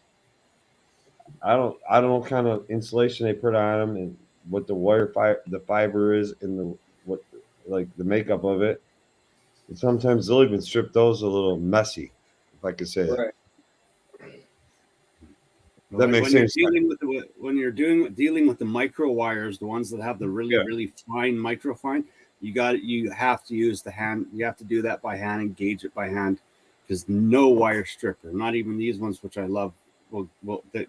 I don't know what kind of insulation they put on them and what the fiber is and like the makeup of it. And sometimes they'll even strip those a little messy, if I could say that. Right. That makes sense. When you're dealing with the micro wires, the ones that have the really fine microfine, you have to use the hand. You have to do that by hand and gauge it by hand, because no wire stripper, not even these ones, which I love,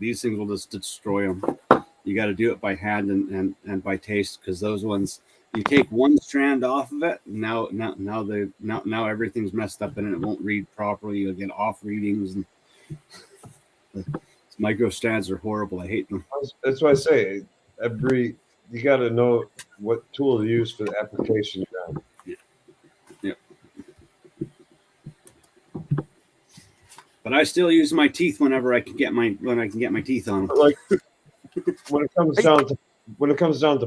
these things will just destroy them. You got to do it by hand and by taste, because those ones, you take one strand off of it, now everything's messed up and it won't read properly. You'll get off readings and. Micro strands are horrible. I hate them. That's why I say you got to know what tool to use for the application job. Yeah. But I still use my teeth whenever I can get my teeth on them. Like when it comes down to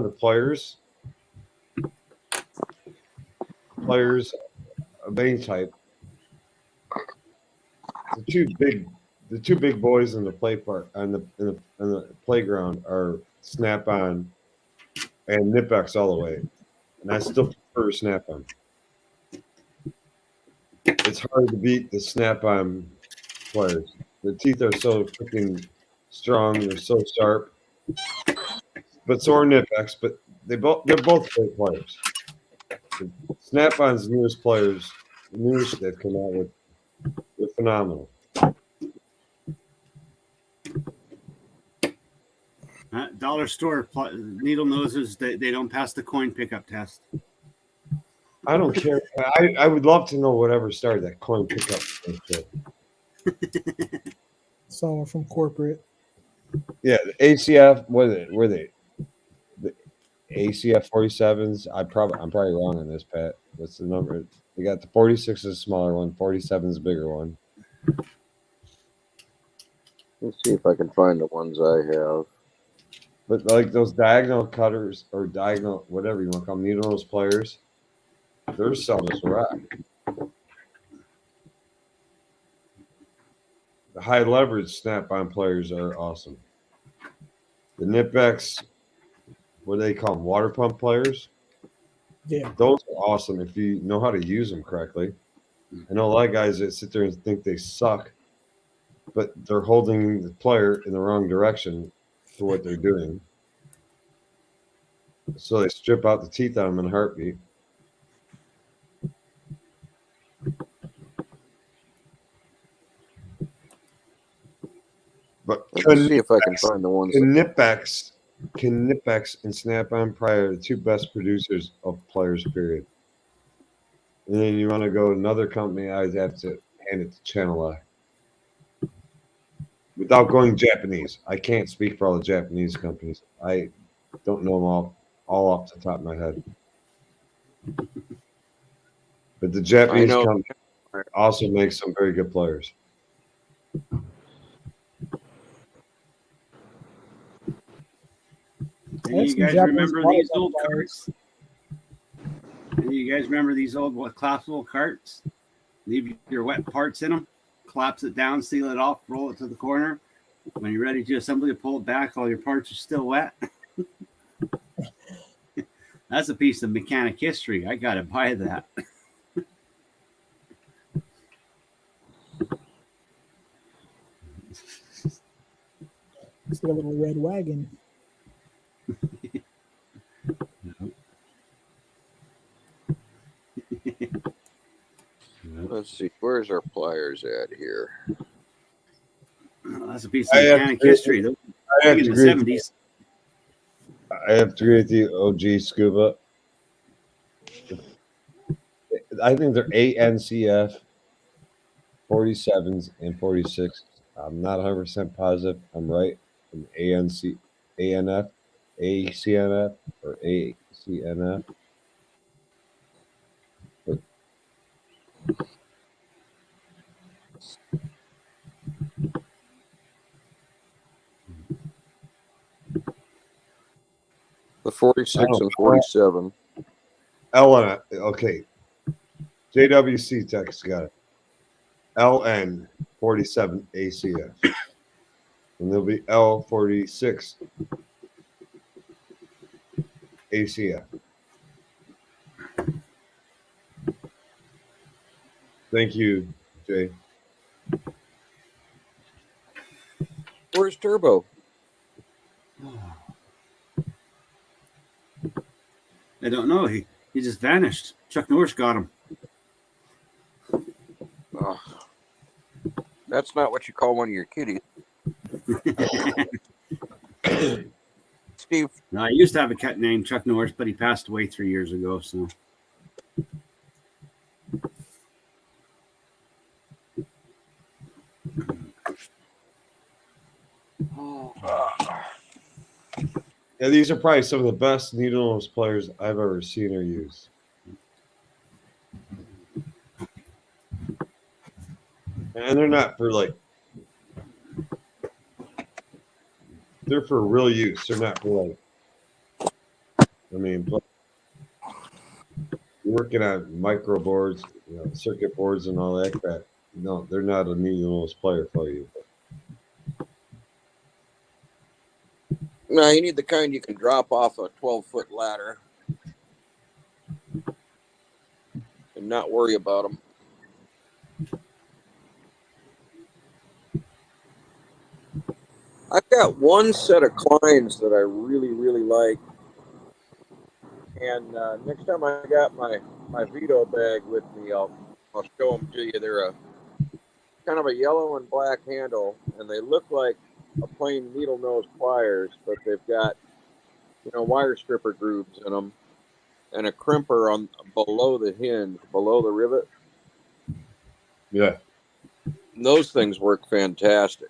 pliers, pliers of any type. The two big boys in the in the playground are Snap-on and Nipex all the way, and I still prefer Snap-on. It's hard to beat the Snap-on pliers. The teeth are so freaking strong. They're so sharp. But so are Nipex. But they're both great pliers. Snap-on's newest pliers, the newest they've come out with, they're phenomenal. Dollar store needle noses, they don't pass the coin pickup test. I don't care. I would love to know whatever started that coin pickup. Someone from corporate. Yeah, the ACF. What were they? The ACF 47s. I'm probably wrong on this, Pat. What's the number? We got the 46 is a smaller one. 47 is a bigger one. Let's see if I can find the ones I have. But like those diagonal cutters or diagonal, whatever you want to call them, needle nose pliers, they're selling us rock. The high leverage snap-on pliers are awesome. The Nipbex, what do they call them? Water pump pliers. Yeah. Those are awesome if you know how to use them correctly. I know a lot of guys that sit there and think they suck, but they're holding the plier in the wrong direction for what they're doing. So they strip out the teeth out of them in a heartbeat. But Let me see if I can find the ones. Nipbex and Snap-on Plier are the two best producers of pliers, period. And then you want to go to another company, I'd have to hand it to Channel I. Without going Japanese. I can't speak for all the Japanese companies. I don't know them all off the top of my head. But the Japanese know. company also makes some very good pliers. And you guys remember these old carts? And you guys remember these old collapsible carts? Leave your wet parts in them, collapse it down, seal it off, roll it to the corner. When you're ready to assembly, pull it back. All your parts are still wet. That's a piece of mechanic history. I gotta buy that. It's like a little red wagon. Let's see, where's our pliers at here? That's a piece of mechanic history. I have In to the agree. 70s. I have to agree with you, OG Scuba. I think they're ANCF 47s and 46s. I'm not 100% positive I'm right. From ANF, ACNF, or ACNF. But The 46 and 47. LN, okay. JWC Tech's got it. LN 47 ACF. And there'll be L46 ACF. Thank you, Jay. Where's Turbo? I don't know. He just vanished. Chuck Norris got him. Oh, that's not what you call one of your kitties. Steve. No, I used to have a cat named Chuck Norris, but he passed away 3 years ago. So. Yeah, these are probably some of the best needle nose pliers I've ever seen or used. And they're not for they're for real use. They're not for you're working on micro boards, circuit boards and all that crap. No, they're not a needle nose plier for you. No, you need the kind you can drop off a 12-foot ladder and not worry about them. I've got one set of Kleins that I really, really like. And next time I got my Vito bag with me, I'll show them to you. They're a kind of a yellow and black handle, and they look like a plain needle nose pliers, but they've got wire stripper grooves in them and a crimper on below the hinge, below the rivet. Yeah, And those things work fantastic.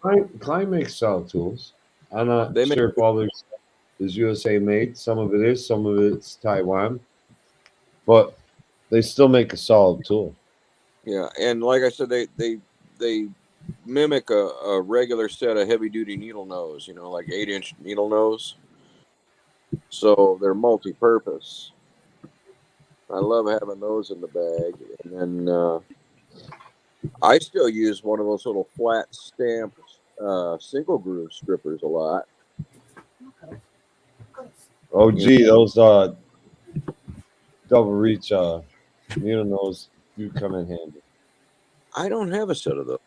Klein makes solid tools. I'm not They sure if all their stuff is USA made. Some of it is, some of it's Taiwan, but they still make a solid tool. Yeah, and like I said, they mimic a regular set of heavy duty needle nose, like 8-inch needle nose. So they're multi-purpose. I love having those in the bag. And then I still use one of those little flat stamped single groove strippers a lot. Oh, gee, those double reach needle nose do come in handy. I don't have a set of those.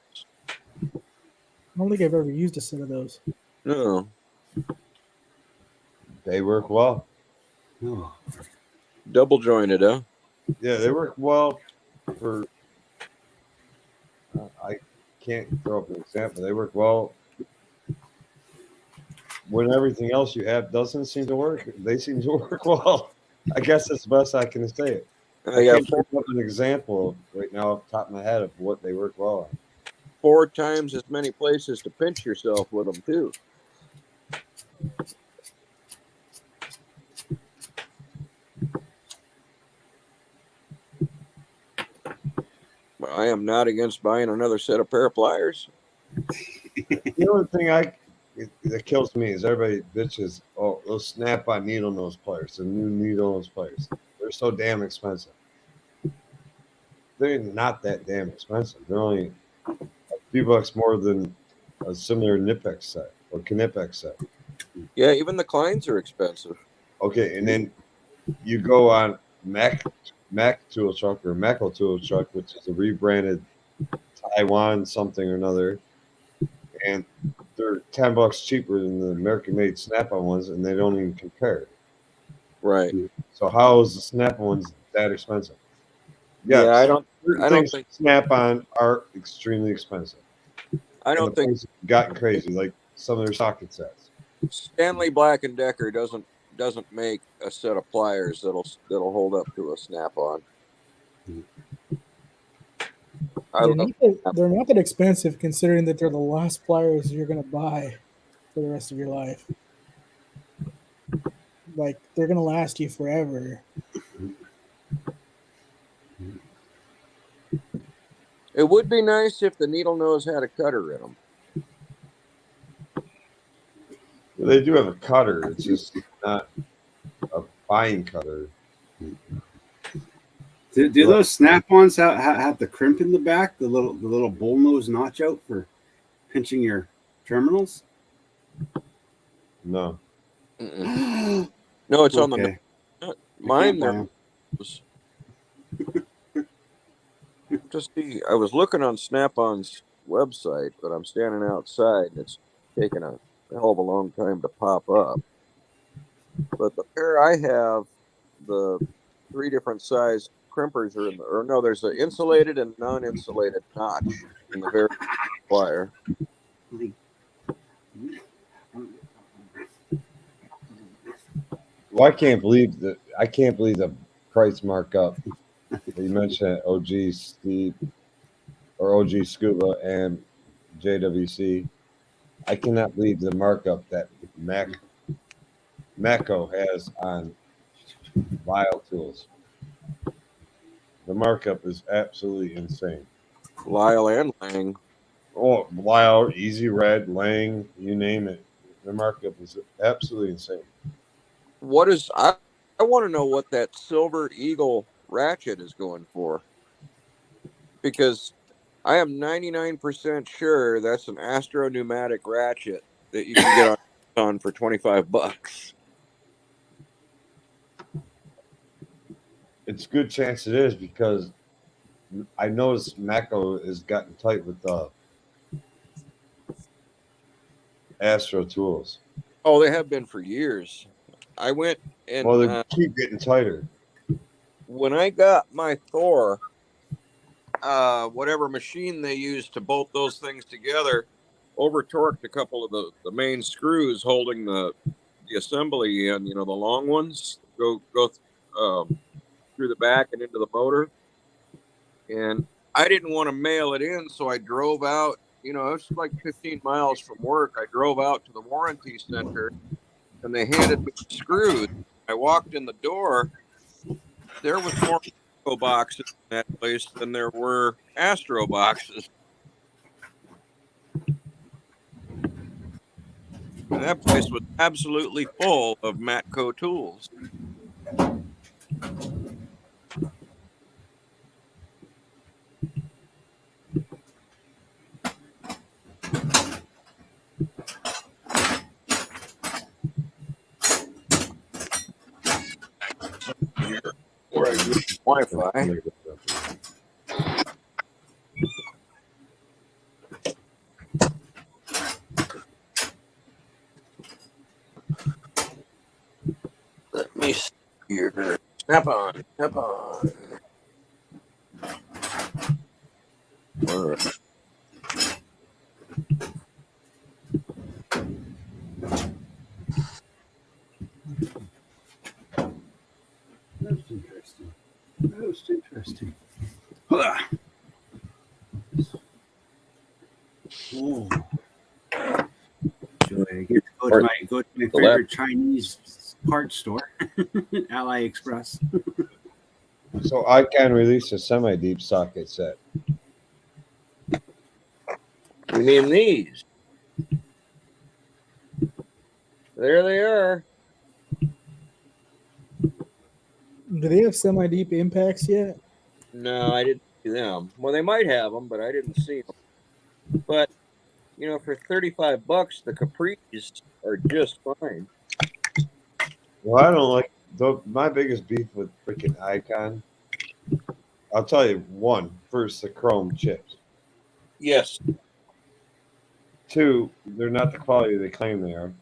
I don't think I've ever used a set of those. No. They work well. Oh. Double jointed, huh? Yeah, they work well for. I can't throw up an example. They work well when everything else you have doesn't seem to work. They seem to work well. I guess that's the best I can say it. I I got can't think of an example right now off the top of my head of what they work well on. 4 times as many places to pinch yourself with them too. I am not against buying another set of pair of pliers. The only thing that kills me is everybody bitches. Oh, those snap-on needle nose pliers, the new needle nose pliers. They're so damn expensive. They're not that damn expensive. They're only a few bucks more than a similar Knipex set or Knipex set. Yeah, even the Kleins are expensive. Okay, and then you go on Mac Tool Truck or Meckel Tool Truck, which is a rebranded Taiwan something or another, and they're $10 cheaper than the American-made Snap-on ones, and they don't even compare. Right. So how is the Snap-on ones that expensive? Yeah, I certain don't things think Snap-on are extremely expensive. I And don't the think prices have gotten crazy, like some of their socket sets. Stanley Black and Decker doesn't make a set of pliers that'll hold up to a snap-on. They're not that expensive considering that they're the last pliers you're going to buy for the rest of your life. Like, they're going to last you forever. It would be nice if the needle nose had a cutter in them. They do have a cutter. It's just not a fine cutter. Do those Snap-ons have the crimp in the back, the little bullnose notch out for pinching your terminals? No. No, it's on the mine. There was just see. I was looking on Snap-on's website, but I'm standing outside, and it's taking a hell of a long time to pop up. But the pair I have, the 3 different size crimpers are in the, or no, there's an insulated and non-insulated notch in the very plier. Well, I can't believe the price markup. You mentioned OG Steve or OG Scuba and JWC. I cannot believe the markup that Mecco has on Lyle tools. The markup is absolutely insane. Lyle and Lang. Oh, Lyle, Easy Red, Lang, you name it. The markup is absolutely insane. What is I want to know what that Silver Eagle ratchet is going for, because I am 99% sure that's an Astro pneumatic ratchet that you can get on for $25. It's a good chance it is because I noticed Mecco has gotten tight with Astro tools. Oh, they have been for years. I went and Well, they keep getting tighter. when I got my Thor, whatever machine they used to bolt those things together, over torqued a couple of the main screws holding the assembly in. The long ones go through the back and into the motor. And I didn't want to mail it in, so I drove out. It was like 15 miles from work. I drove out to the warranty center, and they handed me the screws. I walked in the door. There was more Astro boxes in that place than there were Astro boxes. And that place was absolutely full of Matco tools. Here, where I get Wi-Fi. Let me see here. Snap on. All right. Most interesting. Most interesting. Hurrah! Oh. So I get to go to my favorite Chinese parts store, Ally Express. So I can release a semi-deep socket set. You mean these? There they are. Do they have semi-deep impacts yet? No, I didn't see them. Well, they might have them, but I didn't see them. But for $35, the Capris are just fine. Well, I don't like my biggest beef with freaking Icon. I'll tell you first, the chrome chips. Yes. 2, they're not the quality they claim they are.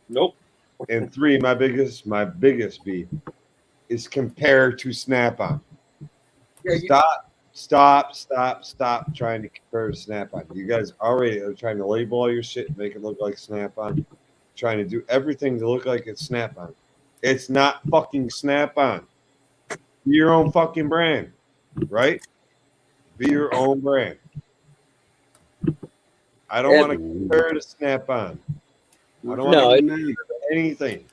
Nope. And 3, my biggest beef is compared to Snap-on. Yeah, Stop trying to compare to Snap-on. You guys already are trying to label all your shit and make it look like Snap-on. Trying to do everything to look like it's Snap-on. It's not fucking Snap-on. Be your own fucking brand, right? Be your own brand. I don't want to compare to Snap-on. I don't want to compare to anything.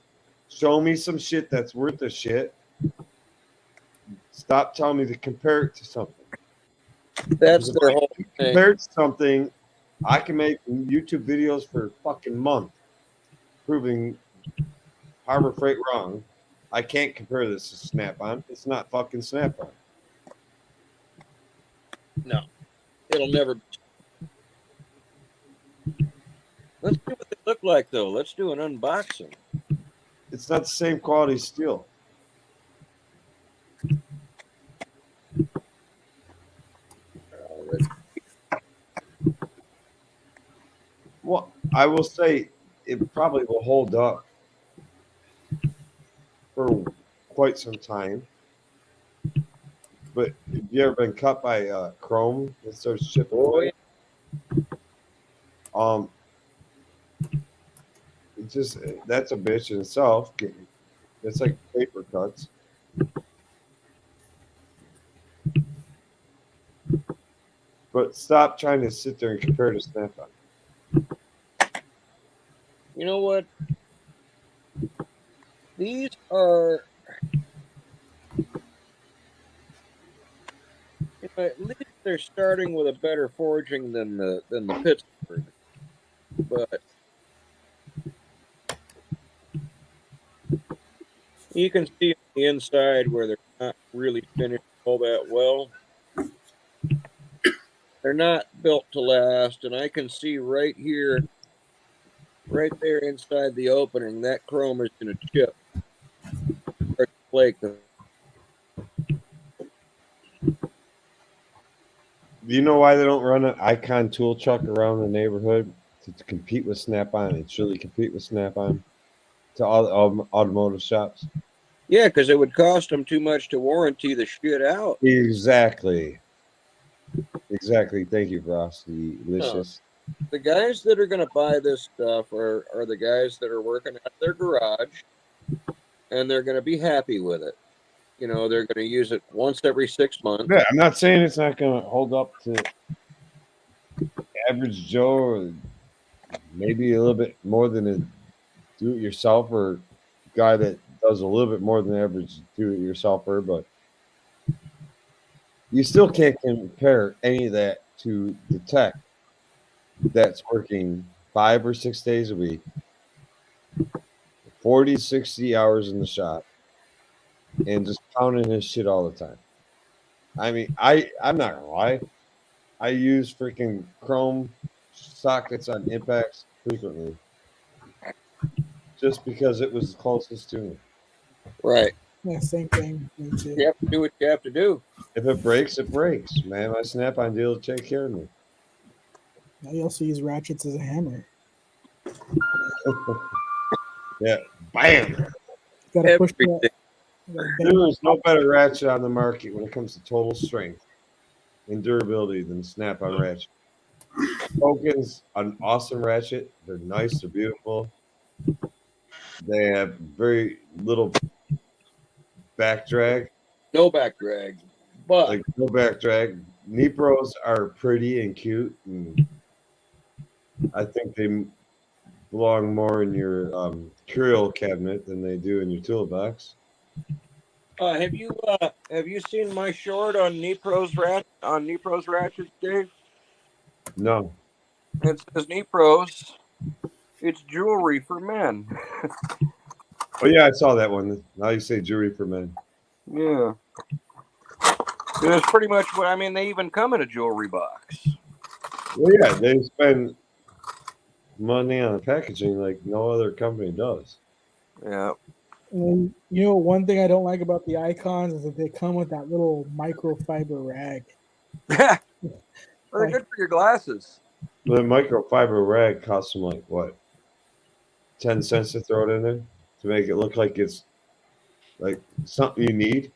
Show me some shit that's worth a shit. Stop telling me to compare it to something. that's their whole thing. Compared to something, I can make YouTube videos for a fucking month proving Harbor Freight wrong. I can't compare this to Snap-on. It's not fucking Snap-on. No, it'll never be. Let's see what they look like, though. Let's do an unboxing. It's not the same quality steel. Well, I will say it probably will hold up for quite some time. But have you ever been cut by chrome that starts chipping away? It's just that's a bitch in itself. It's like paper cuts. But stop trying to sit there and compare to Snap-on. You know what? These are, at least they're starting with a better forging than the Pittsburgh. But you can see on the inside where they're not really finished all that well. They're not built to last, and I can see right here, right there inside the opening, that chrome is going to chip or flake. Do you know why they don't run an Icon tool truck around the neighborhood to compete with Snap-on and truly compete with Snap-on to all the automotive shops? Yeah, because it would cost them too much to warranty the shit out. Exactly. Thank you, Frosty. Delicious. The guys that are going to buy this stuff are the guys that are working at their garage, and they're going to be happy with it. They're going to use it once every 6 months. Yeah, I'm not saying it's not going to hold up to average Joe or maybe a little bit more than a do-it-yourself or guy that does a little bit more than average do-it-yourselfer, but you still can't compare any of that to the tech that's working 5 or 6 days a week 40, 60 hours in the shop and just pounding his shit all the time. I mean, I'm not gonna lie. I use freaking chrome sockets on impacts frequently just because it was the closest to me. Right. Yeah, same thing. Me too. You have to do what you have to do. If it breaks, it breaks, man. My snap-on deal will take care of me. I also use ratchets as a hammer. Yeah, bam. Got to push Everything. that. Gotta bang There that is no better ratchet on the market when it comes to total strength and durability than snap-on ratchet. Hogan's an awesome ratchet. They're nice. They're beautiful. They have very little back drag, No back drag. But like no back drag. Nipros are pretty and cute, and I think they belong more in your curio cabinet than they do in your toolbox. have you seen my short on Nepro's ratchets, Dave? No. It says Nepro's. It's jewelry for men. Oh yeah, I saw that one. Now you say jewelry for men. Yeah. It's pretty much what I mean. They even come in a jewelry box. Well, yeah, they spend money on packaging like no other company does. Yeah. And you know, one thing I don't like about the icons is that they come with that little microfiber rag. Well, they're Like, good for your glasses. The microfiber rag costs them like what, 10 cents to throw it in there to make it look like it's like something you need.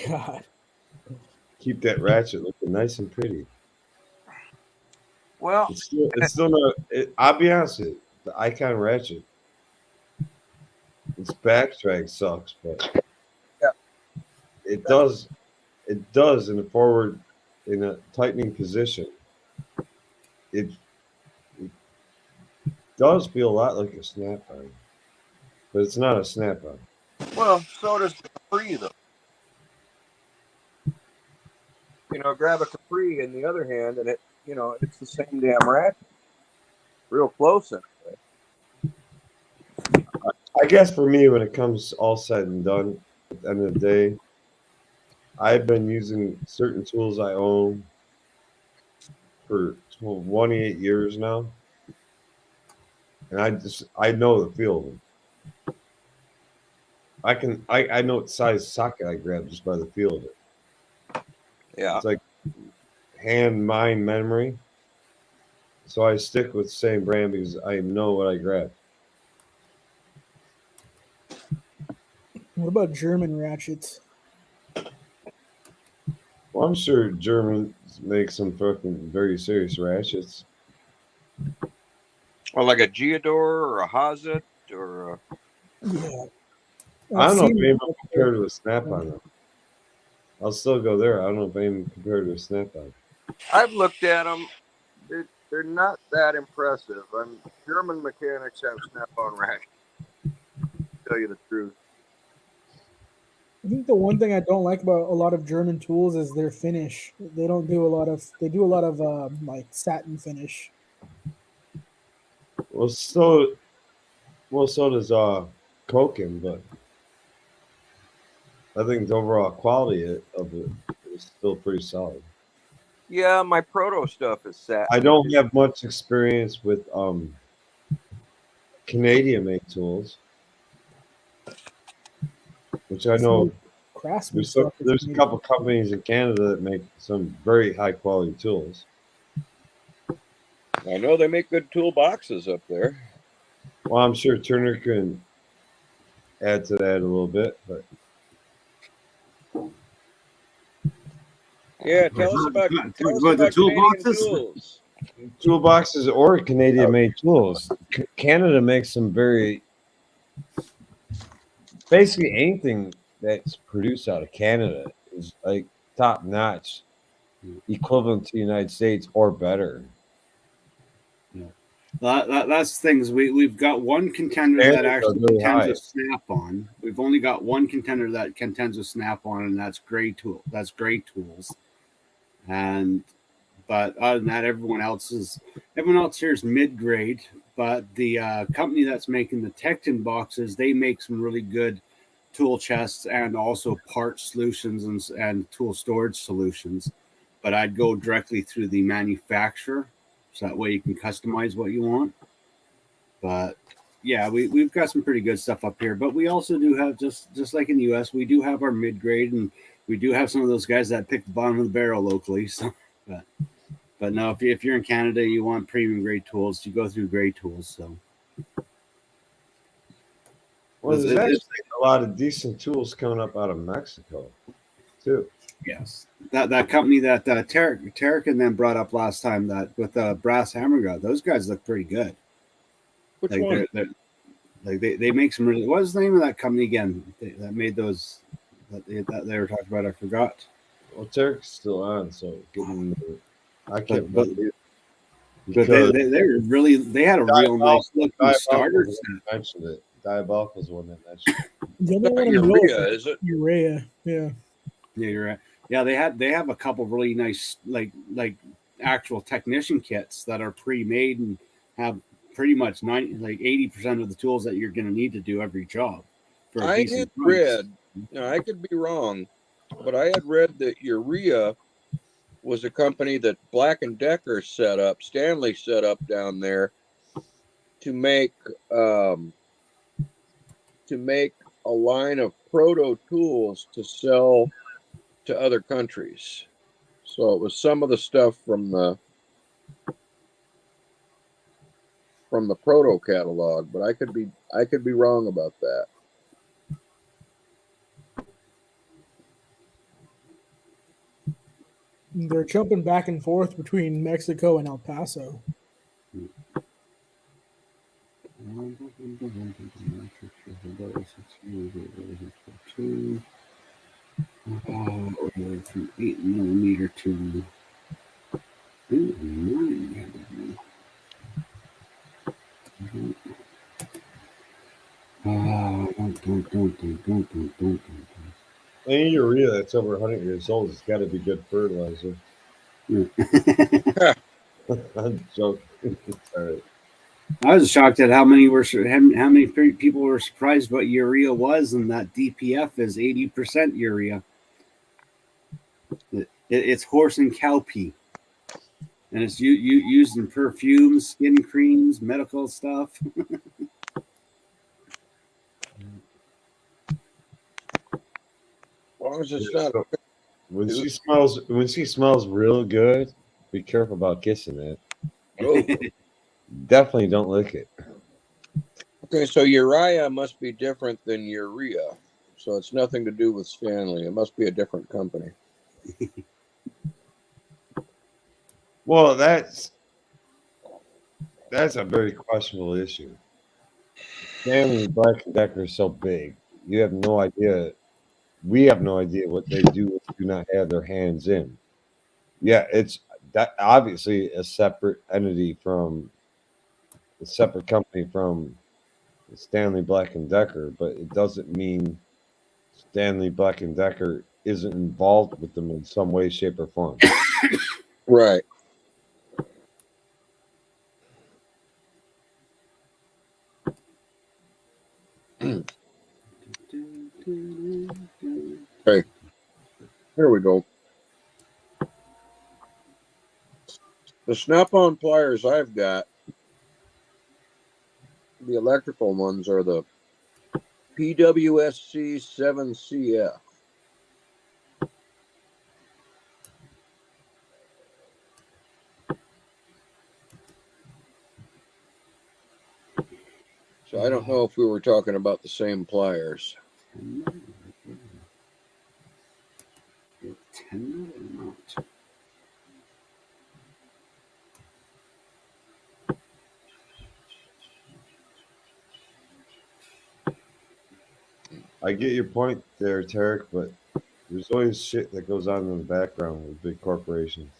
God, Keep that ratchet looking nice and pretty. Well, It's still not. I'll be honest with you, the Icon ratchet, its back drag sucks, but Yeah. it does in the forward in a tightening position. It does feel a lot like a snap on, but it's not a snap on. well, so does the Capri though. Grab a Capri in the other hand, and it's the same damn ratchet. Real close anyway. I guess for me, when it comes all said and done, at the end of the day, I've been using certain tools I own for 28 years now, and I know the feel of them. I know what size socket I grab just by the feel of it. Yeah. It's like mind memory. So I stick with the same brand because I know what I grab. what about German ratchets? Well, I'm sure Germans make some fucking very serious ratchets. Or like a Geodor or a Hazet or a... Yeah, I I've don't know if seen anyone them. compared to a snap-on though. I'll still go there. I don't know if anyone compared to a snap-on. I've looked at them. They're not that impressive. German mechanics have snap-on ratchets. To tell you the truth. I think the one thing I don't like about a lot of German tools is their finish. They don't do a lot of. They do a lot of like satin finish. Well, so does Koken, but I think the overall quality of it is still pretty solid. Yeah, my proto stuff is satin. I don't have much experience with Canadian made tools, which I know Craftsman stuff. there's a couple companies in Canada that make some very high quality tools. I know they make good toolboxes up there. Well, I'm sure Turner can add to that a little bit, but Yeah, tell us about the Canadian toolboxes. tools. toolboxes or Canadian made tools. Canada makes some very basically anything that's produced out of Canada is like top notch, equivalent to the United States or better. That's things we've got one contender that actually contends with Snap-on. We've only got one contender that contends with Snap-on, and that's Great Tools. But other than that, everyone else here is mid-grade. but the company that's making the Tecton boxes, they make some really good tool chests and also part solutions and tool storage solutions. But I'd go directly through the manufacturer, so that way you can customize what you want. But yeah, we've got some pretty good stuff up here. But we also do have, just like in the US, we do have our mid grade, and we do have some of those guys that pick the bottom of the barrel locally. So, but no, if you're in Canada, you want premium grade tools, you go through grade tools. So, Well, there's It's- actually a lot of decent tools coming up out of Mexico, too. yes, that company that Tarek and then brought up last time, that with the brass hammer gut, those guys look pretty good. Which Like one? they make some really. What's the name of that company again that made those that they were talking about? I forgot. Well, Turk's still on, so getting I can't But believe it. But Because they were really, they had a real nice looking starter Diabolical set. mentioned it. Diabolical's the one that mentioned it. The Not only one I'm built urea, is it? urea. Yeah. Yeah, you're right. Yeah, they have a couple really nice like actual technician kits that are pre-made and have pretty much 80% of the tools that you're going to need to do every job for a I had decent price. read, now I could be wrong, but I had read that urea was a company that Black and Decker set up, Stanley set up down there to make a line of proto tools to sell to other countries. So it was some of the stuff from the proto catalog, but I could be wrong about that. They're jumping back and forth between Mexico and El Paso. From 8mm to Any urea that's over 100 years old has got to be good fertilizer. I'm joking. All right. I was shocked at how many people were surprised what urea was, and that DPF is 80% urea. It's horse and cow pee, and it's used in perfumes, skin creams, medical stuff. As long as it's Yeah, not. so when she smells real good, be careful about kissing it. Oh. Definitely don't lick it. Okay, so urea must be different than urea. So it's nothing to do with Stanley. It must be a different company. Well, that's a very questionable issue. Stanley and Black and Decker is so big, you have no idea. We have no idea what they do not have their hands in. Yeah, it's that obviously a separate entity from a separate company from Stanley Black and Decker, but it doesn't mean Stanley Black and Decker isn't involved with them in some way, shape, or form. Right. Okay. Here we go. The snap-on pliers I've got, the electrical ones, are the PWSC 7CF. So I don't know if we were talking about the same pliers. I get your point there, Tarek, but there's always shit that goes on in the background with big corporations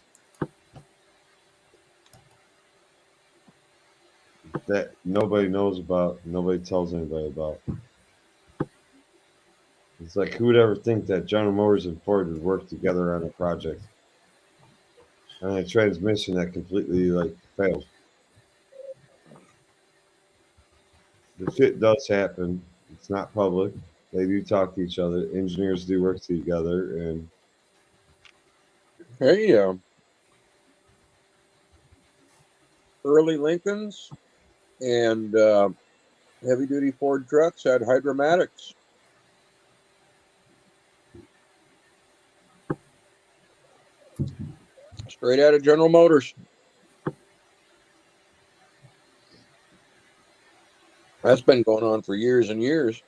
that nobody knows about, nobody tells anybody about. It's like who would ever think that General Motors and Ford would work together on a project, on a transmission that completely failed. the shit does happen. It's not public. They do talk to each other. Engineers do work together, and Hey, early Lincolns and heavy duty Ford trucks had hydromatics. Straight out of General Motors. That's been going on for years and years.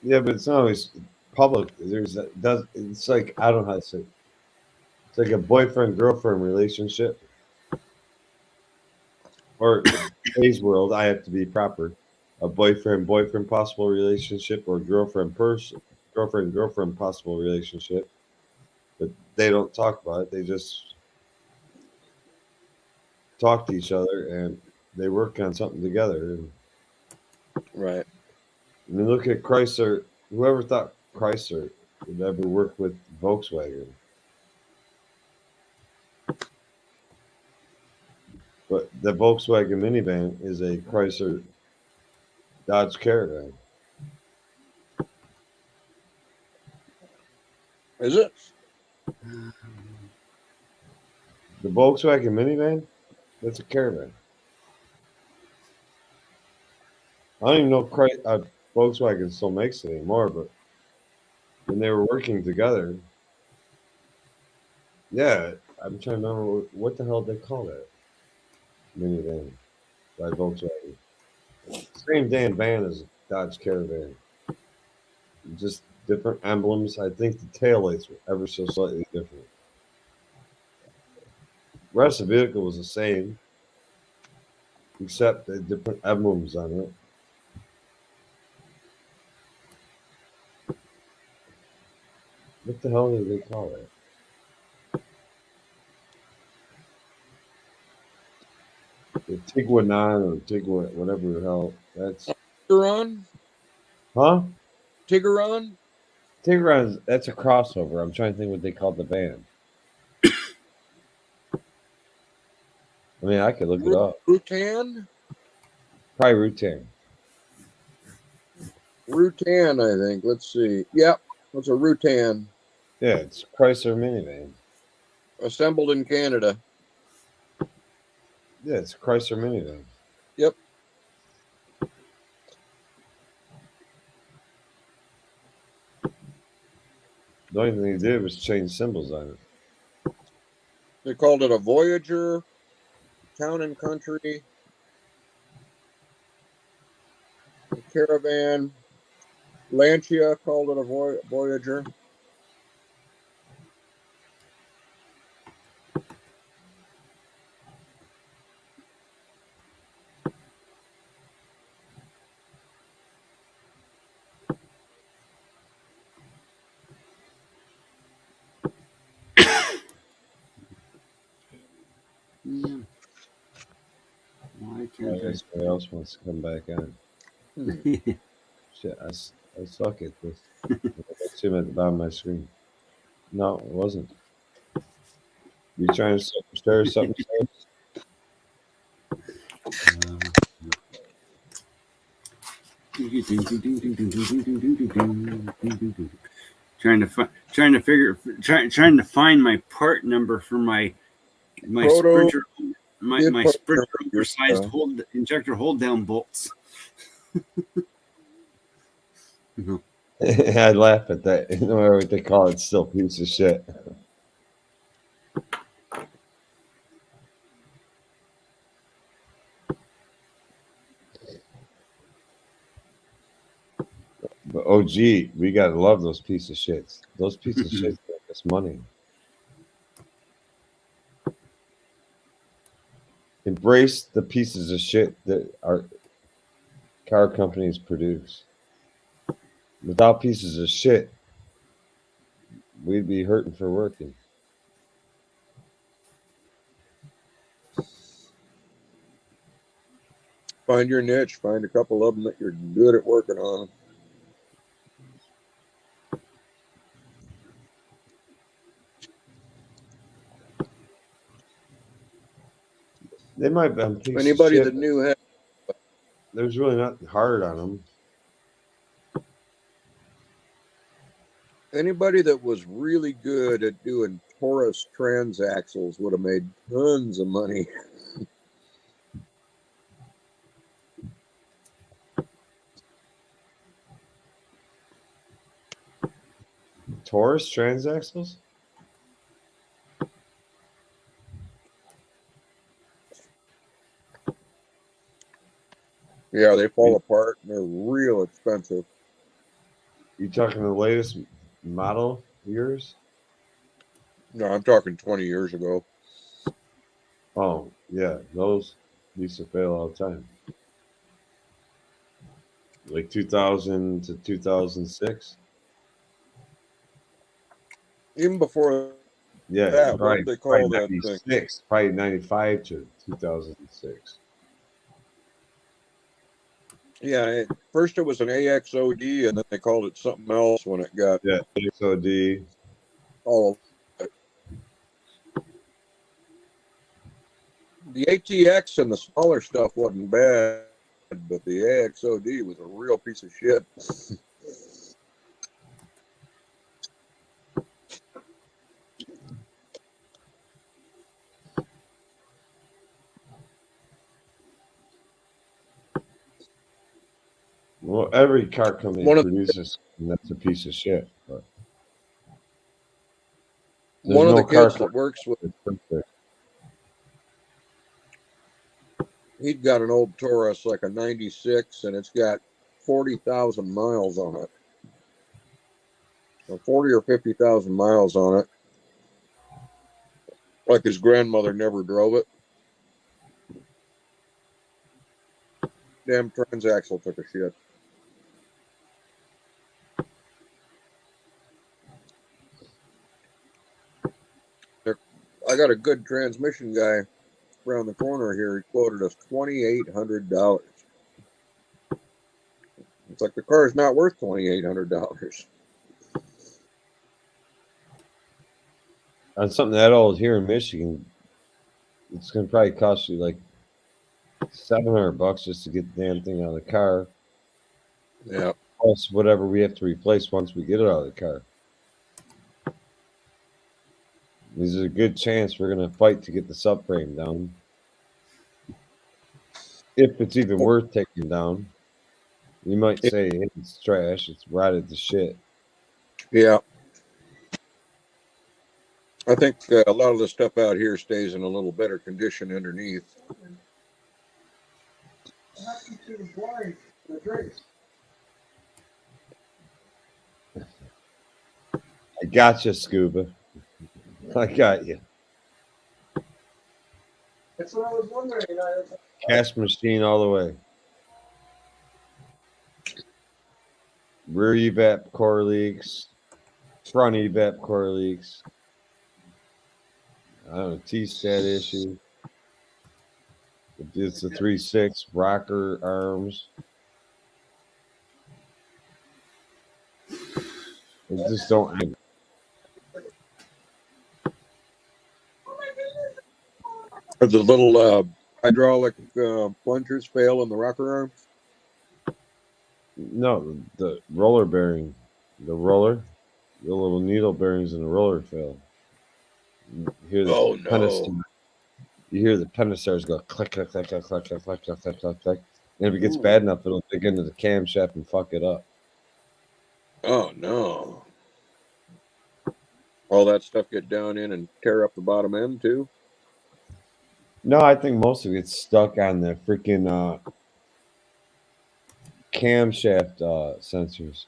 yeah, but it's not always public. It's like I don't know how to say it. It's like a boyfriend girlfriend relationship, or in today's world, I have to be proper. A boyfriend possible relationship, or girlfriend possible relationship. But they don't talk about it. They just talk to each other and they work on something together. And Right. I mean, look at Chrysler. Whoever thought Chrysler would ever work with Volkswagen? But the Volkswagen minivan is a Chrysler Dodge Caravan. Is it? The Volkswagen minivan, that's a Caravan. I don't even know if Volkswagen still makes it anymore, but when they were working together, yeah, I'm trying to remember what the hell they call that minivan by Volkswagen. Same damn van as a Dodge Caravan, just different emblems. I think the taillights were ever so slightly different. Rest of the vehicle was the same, except the different emblems on it. What the hell do they call it? The Tiguan or Tiguan, whatever the hell. That's Tiguan? huh? Tiguan? Tiguan. That's a crossover. I'm trying to think what they called the band. I mean, I could look it up. Rutan? Probably Routine. Rutan, I think. Let's see. Yep, it's a Rutan. Yeah, it's Chrysler minivan. Assembled in Canada. Yeah, it's Chrysler minivan. Yep. The only thing they did was change symbols on it. They called it a Voyager, Town and Country, a Caravan. Lancia called it a Voyager. Yeah. Why I can't guess somebody else wants to come back on. I? Shit, I suck at this. I see him at the bottom of my screen. No, it wasn't. You trying to share something? Trying to find my part number for my Proto sprinter, did my part sprinter number oversized injector hold down bolts. I laugh at that. No matter what they call it, it's still a piece of shit. But OG, we gotta love those pieces of shits. Those pieces of shits make us money. Embrace the pieces of shit that our car companies produce. Without pieces of shit, we'd be hurting for working. Find your niche. Find a couple of them that you're good at working on. They might have been a piece of Anybody shit, that but knew how, there's really nothing hard on them. anybody that was really good at doing Taurus transaxles would have made tons of money. Taurus transaxles? Yeah, they fall apart and they're real expensive. You talking the latest model years? No, I'm talking 20 years ago. Oh, yeah. Those used to fail all the time. Like 2000 to 2006. Even before Yeah, that, what probably, did they probably call that thing? 96, probably 95 to 2006. Yeah, first it was an AXOD, and then they called it something else when it got Yeah, XOD. all. The ATX and the smaller stuff wasn't bad, but the AXOD was a real piece of shit. Well, every car company One of produces, and that's a piece of shit. But there's one of no the car kids that company works with, that's perfect. he'd got an old Taurus, like a '96, and it's got 40,000 miles on it, or 40 or 50,000 miles on it. Like his grandmother never drove it. Damn transaxle took a shit. I got a good transmission guy around the corner here. He quoted us $2,800. It's like the car is not worth $2,800. On something that old here in Michigan, it's going to probably cost you like $700 just to get the damn thing out of the car, Yeah. plus whatever we have to replace once we get it out of the car. There's a good chance we're going to fight to get the subframe down. If it's even worth taking down. You might say, hey, it's trash, it's rotted to shit. Yeah. I think a lot of the stuff out here stays in a little better condition underneath. I got you, Scuba. I got you. That's what I was wondering. Cash machine all the way. Rear evap core leaks. Front evap core leaks. I don't know, T-stat issue. It's a 3.6 rocker arms. It just don't. Or the little hydraulic plungers fail in the rocker arms. No, the roller bearing, the little needle bearings in the roller fail. You hear the Oh no! You hear the penistars go click, click, click, click, click, click, click, click, click, click, click. And if it gets Ooh. bad enough, it'll dig into the camshaft and fuck it up. Oh no! All that stuff get down in and tear up the bottom end too. No, I think most of it gets stuck on the freaking camshaft sensors.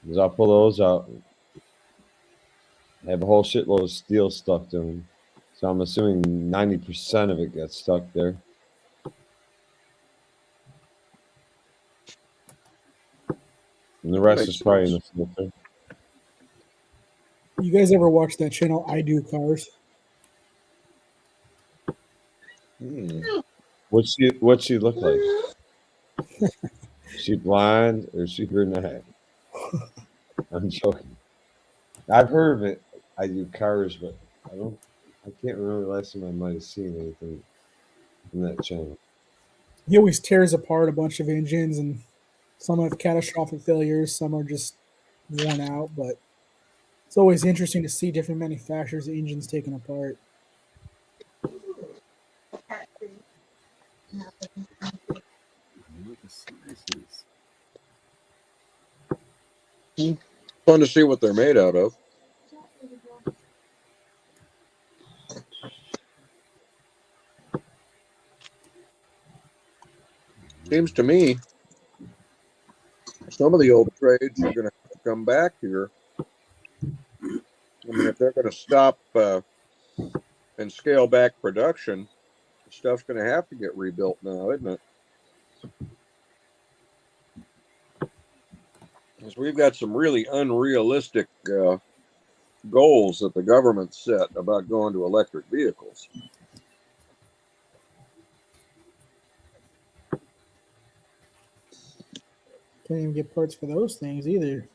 Because I'll pull those out, have a whole shitload of steel stuck to them. So I'm assuming 90% of it gets stuck there. And the rest is probably in the filter. You guys ever watch that channel, I Do Cars? What's she look like? She blind or she brunette? I'm joking. I've heard of it. I do cars, but I don't. I can't remember the last time I might have seen anything from that channel. He always tears apart a bunch of engines, and some have catastrophic failures, some are just worn out. But it's always interesting to see different manufacturers' engines taken apart. What the size is. Fun to see what they're made out of. Seems to me some of the old trades are going to have to come back here. I mean, if they're going to stop and scale back production, stuff's going to have to get rebuilt now, isn't it? Because we've got some really unrealistic goals that the government set about going to electric vehicles. Can't even get parts for those things either.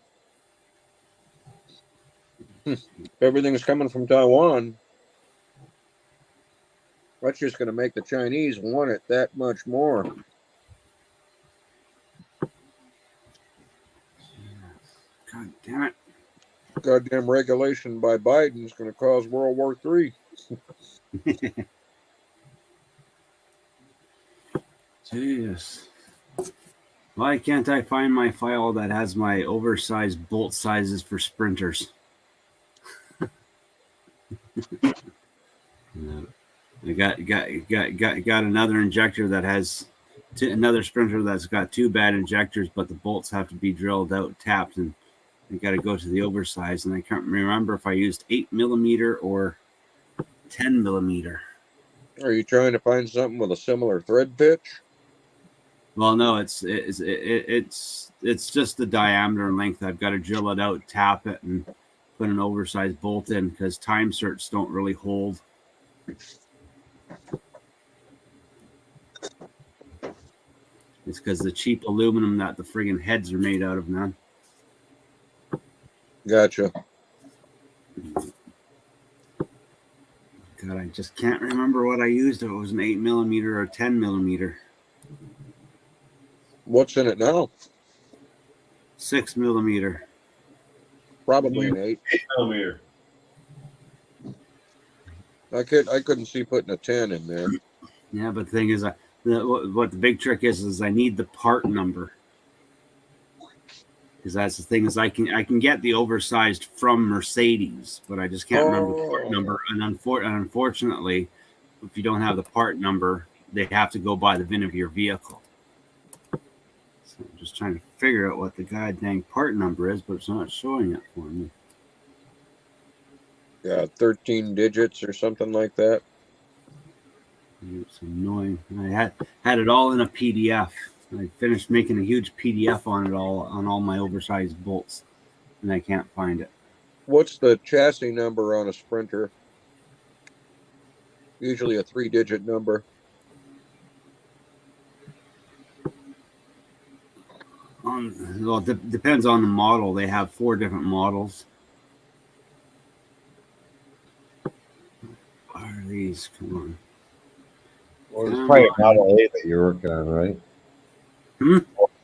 Everything's coming from Taiwan. That's just going to make the Chinese want it that much more. God damn it. Goddamn regulation by Biden is going to cause World War III. Jeez. Why can't I find my file that has my oversized bolt sizes for sprinters? I got another injector that has another sprinter that's got two bad injectors, but the bolts have to be drilled out, tapped, and I got to go to the oversized. And I can't remember if I used 8mm or 10mm. Are you trying to find something with a similar thread pitch? Well, no, it's just the diameter and length. I've got to drill it out, tap it, and put an oversized bolt in because time certs don't really hold. It's because the cheap aluminum that the friggin' heads are made out of, man. Gotcha. God, I just can't remember what I used. If it was an 8mm or a 10mm. What's in it now? 6mm. Probably an 8mm. I couldn't see putting a 10 in there. Yeah, but the thing is, what the big trick is I need the part number. Because that's the thing is I can get the oversized from Mercedes, but I just can't remember the part number. And unfortunately, if you don't have the part number, they have to go by the VIN of your vehicle. So I'm just trying to figure out what the goddamn part number is, but it's not showing it for me. Yeah, 13 digits or something like that. It's annoying. I had it all in a PDF. I finished making a huge PDF on it all, on all my oversized bolts, and I can't find it. What's the chassis number on a Sprinter? Usually a 3-digit number. Well, it depends on the model. They have 4 different models. What are these? Come on. Well, it's probably a Model A that you're working on, right?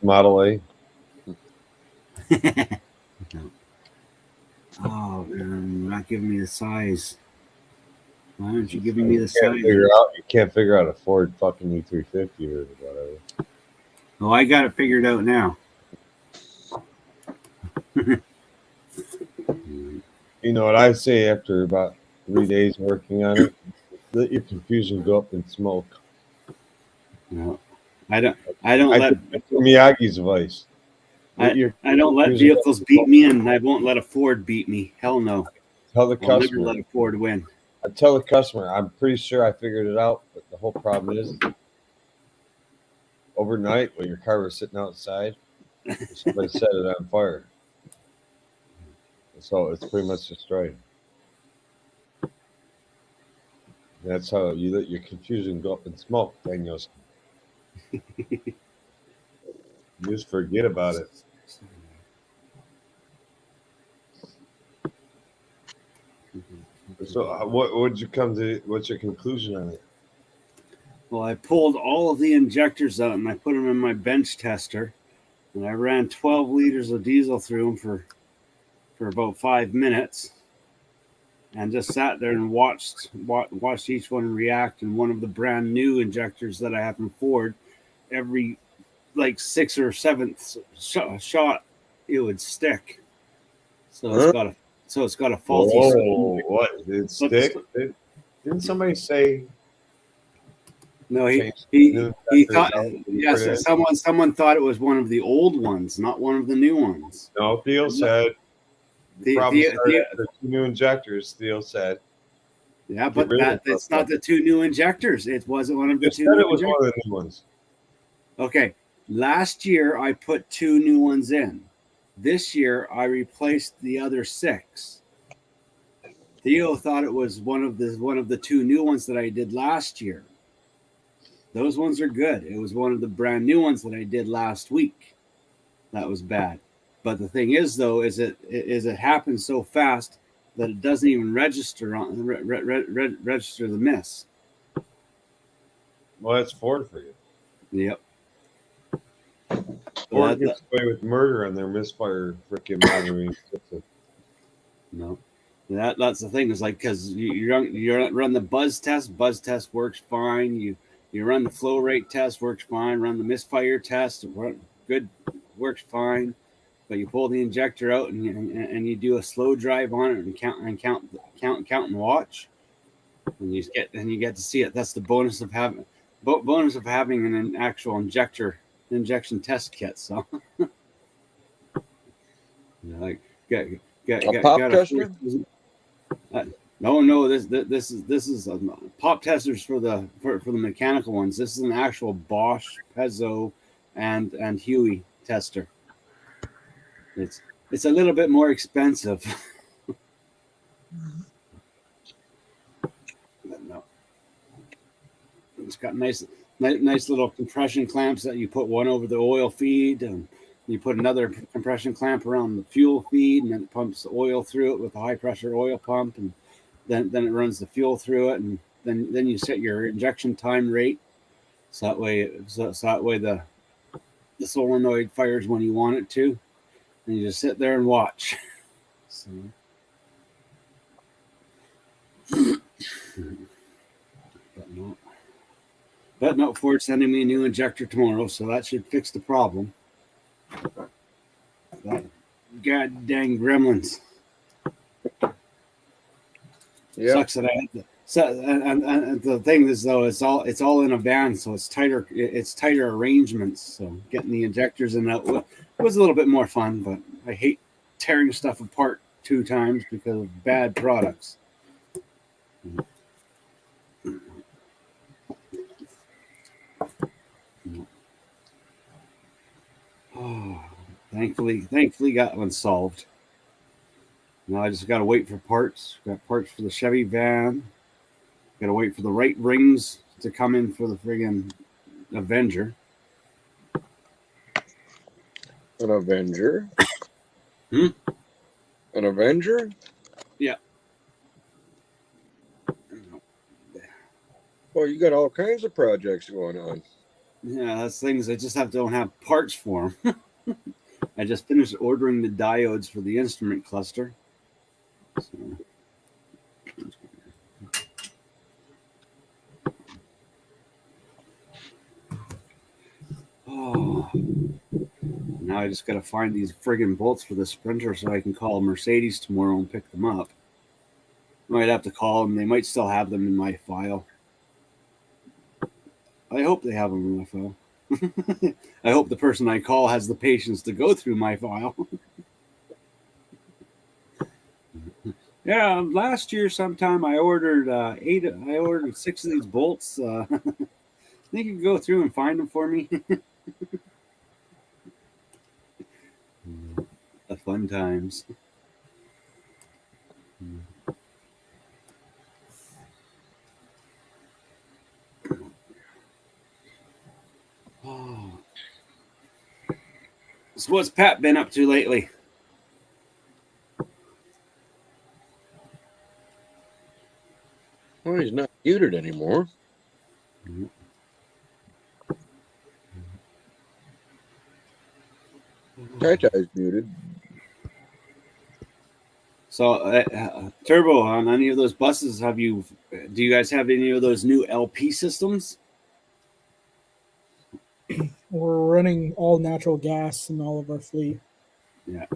Model A. Oh, man, you're not giving me the size. Why aren't you giving me the size? You can't figure out a Ford fucking E350 or whatever. Oh, I got it figured out now. You know what I say after about 3 days working on it? Let your confusion go up in smoke. No, I don't let Miyagi's voice. I don't let vehicles beat me, and I won't let a Ford beat me. Hell no. Tell the I'll customer. never let a Ford win. I tell the customer, I'm pretty sure I figured it out, but the whole problem is overnight when your car was sitting outside, somebody set it on fire. So it's pretty much destroyed. That's how you let your confusion go up in smoke, Daniels. Just forget about it. So what did you come to? What's your conclusion on it? Well, I pulled all of the injectors out and I put them in my bench tester, and I ran 12 liters of diesel through them for about 5 minutes, and just sat there and watched each one react. And one of the brand new injectors that I have from Ford, every like 6th or 7th shot, it would stick. So it's got a faulty. Oh, what did it stick? Didn't somebody say? No, Change he new thought, injectors out when you yes, put it in? someone thought it was one of the old ones, not one of the new ones. No, Theo said the The, problem the, started the, after 2 new injectors. Theo said yeah, get but rid of it's them. not the 2 new injectors. It wasn't one of the Just 2 said new it was injectors. one of the new ones. Okay, last year I put 2 new ones in. This year I replaced the other 6. Theo thought it was one of the 2 new ones that I did last year. Those ones are good. It was one of the brand new ones that I did last week that was bad. But the thing is, though, is it happens so fast that it doesn't even register register the miss. Well, that's Ford for you. Yep. Ford gets away with murder on their misfire freaking monitoring system. No, that's the thing. Is like because you run the buzz test works fine. You run the flow rate test, works fine. Run the misfire test, works fine. But you pull the injector out and you do a slow drive on it and count and watch, and you get to see it. That's the bonus of having an actual injection test kit. So, like A pop tester? No. This is pop testers for the mechanical ones. This is an actual Bosch, Pezzo, and Huey tester. It's a little bit more expensive. But no, it's got nice little compression clamps that you put one over the oil feed, and you put another compression clamp around the fuel feed, and then it pumps the oil through it with a high pressure oil pump, and then it runs the fuel through it, and then you set your injection time rate, so that way the solenoid fires when you want it to, and you just sit there and watch. So. But no, Ford's sending me a new injector tomorrow, so that should fix the problem. That god dang gremlins. Yeah. Sucks that I had to. So, and the thing is, though, it's all in a van, so it's tighter arrangements. So getting the injectors in out was a little bit more fun, but I hate tearing stuff apart 2 times because of bad products. Oh, thankfully got one solved. Now I just got to wait for parts. Got parts for the Chevy van. Got to wait for the right rings to come in for the friggin' Avenger. An Avenger? Hmm? An Avenger? Yeah. Well, you got all kinds of projects going on. Yeah, that's things I just don't have parts for them. I just finished ordering the diodes for the instrument cluster. So. Oh, now I just got to find these friggin' bolts for the Sprinter so I can call Mercedes tomorrow and pick them up. I might have to call them. They might still have them in my file. I hope they have them in my file. I hope the person I call has the patience to go through my file. Yeah, last year sometime I ordered 6 of these bolts. Think you can go through and find them for me? The fun times. Oh. So what's Pat been up to lately? muted anymore. Tai's muted. So, Turbo, on any of those buses, do you guys have any of those new LP systems? We're running all natural gas in all of our fleet. Yeah.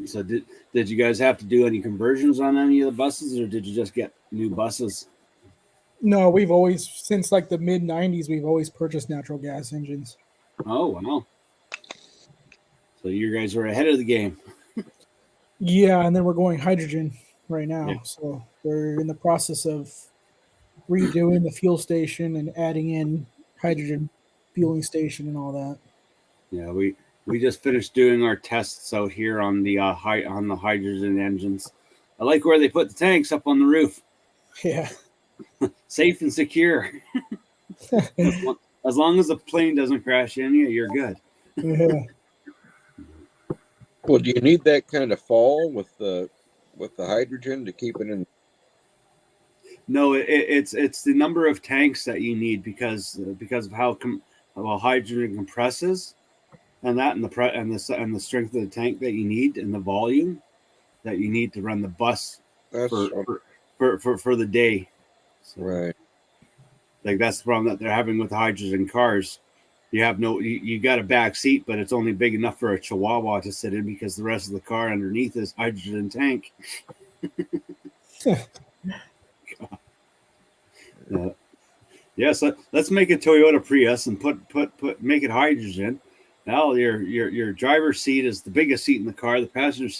So did you guys have to do any conversions on any of the buses, or did you just get new buses? No, we've always, since like the mid 90s, we've always purchased natural gas engines. Oh, wow. So you guys were ahead of the game. Yeah, and then we're going hydrogen right now. Yeah. So we're in the process of redoing the fuel station and adding in hydrogen fueling station and all that. Yeah, we just finished doing our tests out here on the on the hydrogen engines. I like where they put the tanks up on the roof, Yeah. safe and secure. As long as the plane doesn't crash in you, you're good. Yeah. Well, do you need that kind of fall with the hydrogen to keep it in? No, it's the number of tanks that you need because of how hydrogen compresses, and the strength of the tank that you need and the volume that you need to run the bus That's for the day. So, right. like that's the problem that they're having with the hydrogen cars. You got a back seat, but it's only big enough for a Chihuahua to sit in because the rest of the car underneath is hydrogen tank. Yes, let's make a Toyota Prius and make it hydrogen. Now your driver's seat is the biggest seat in the car. The passenger seat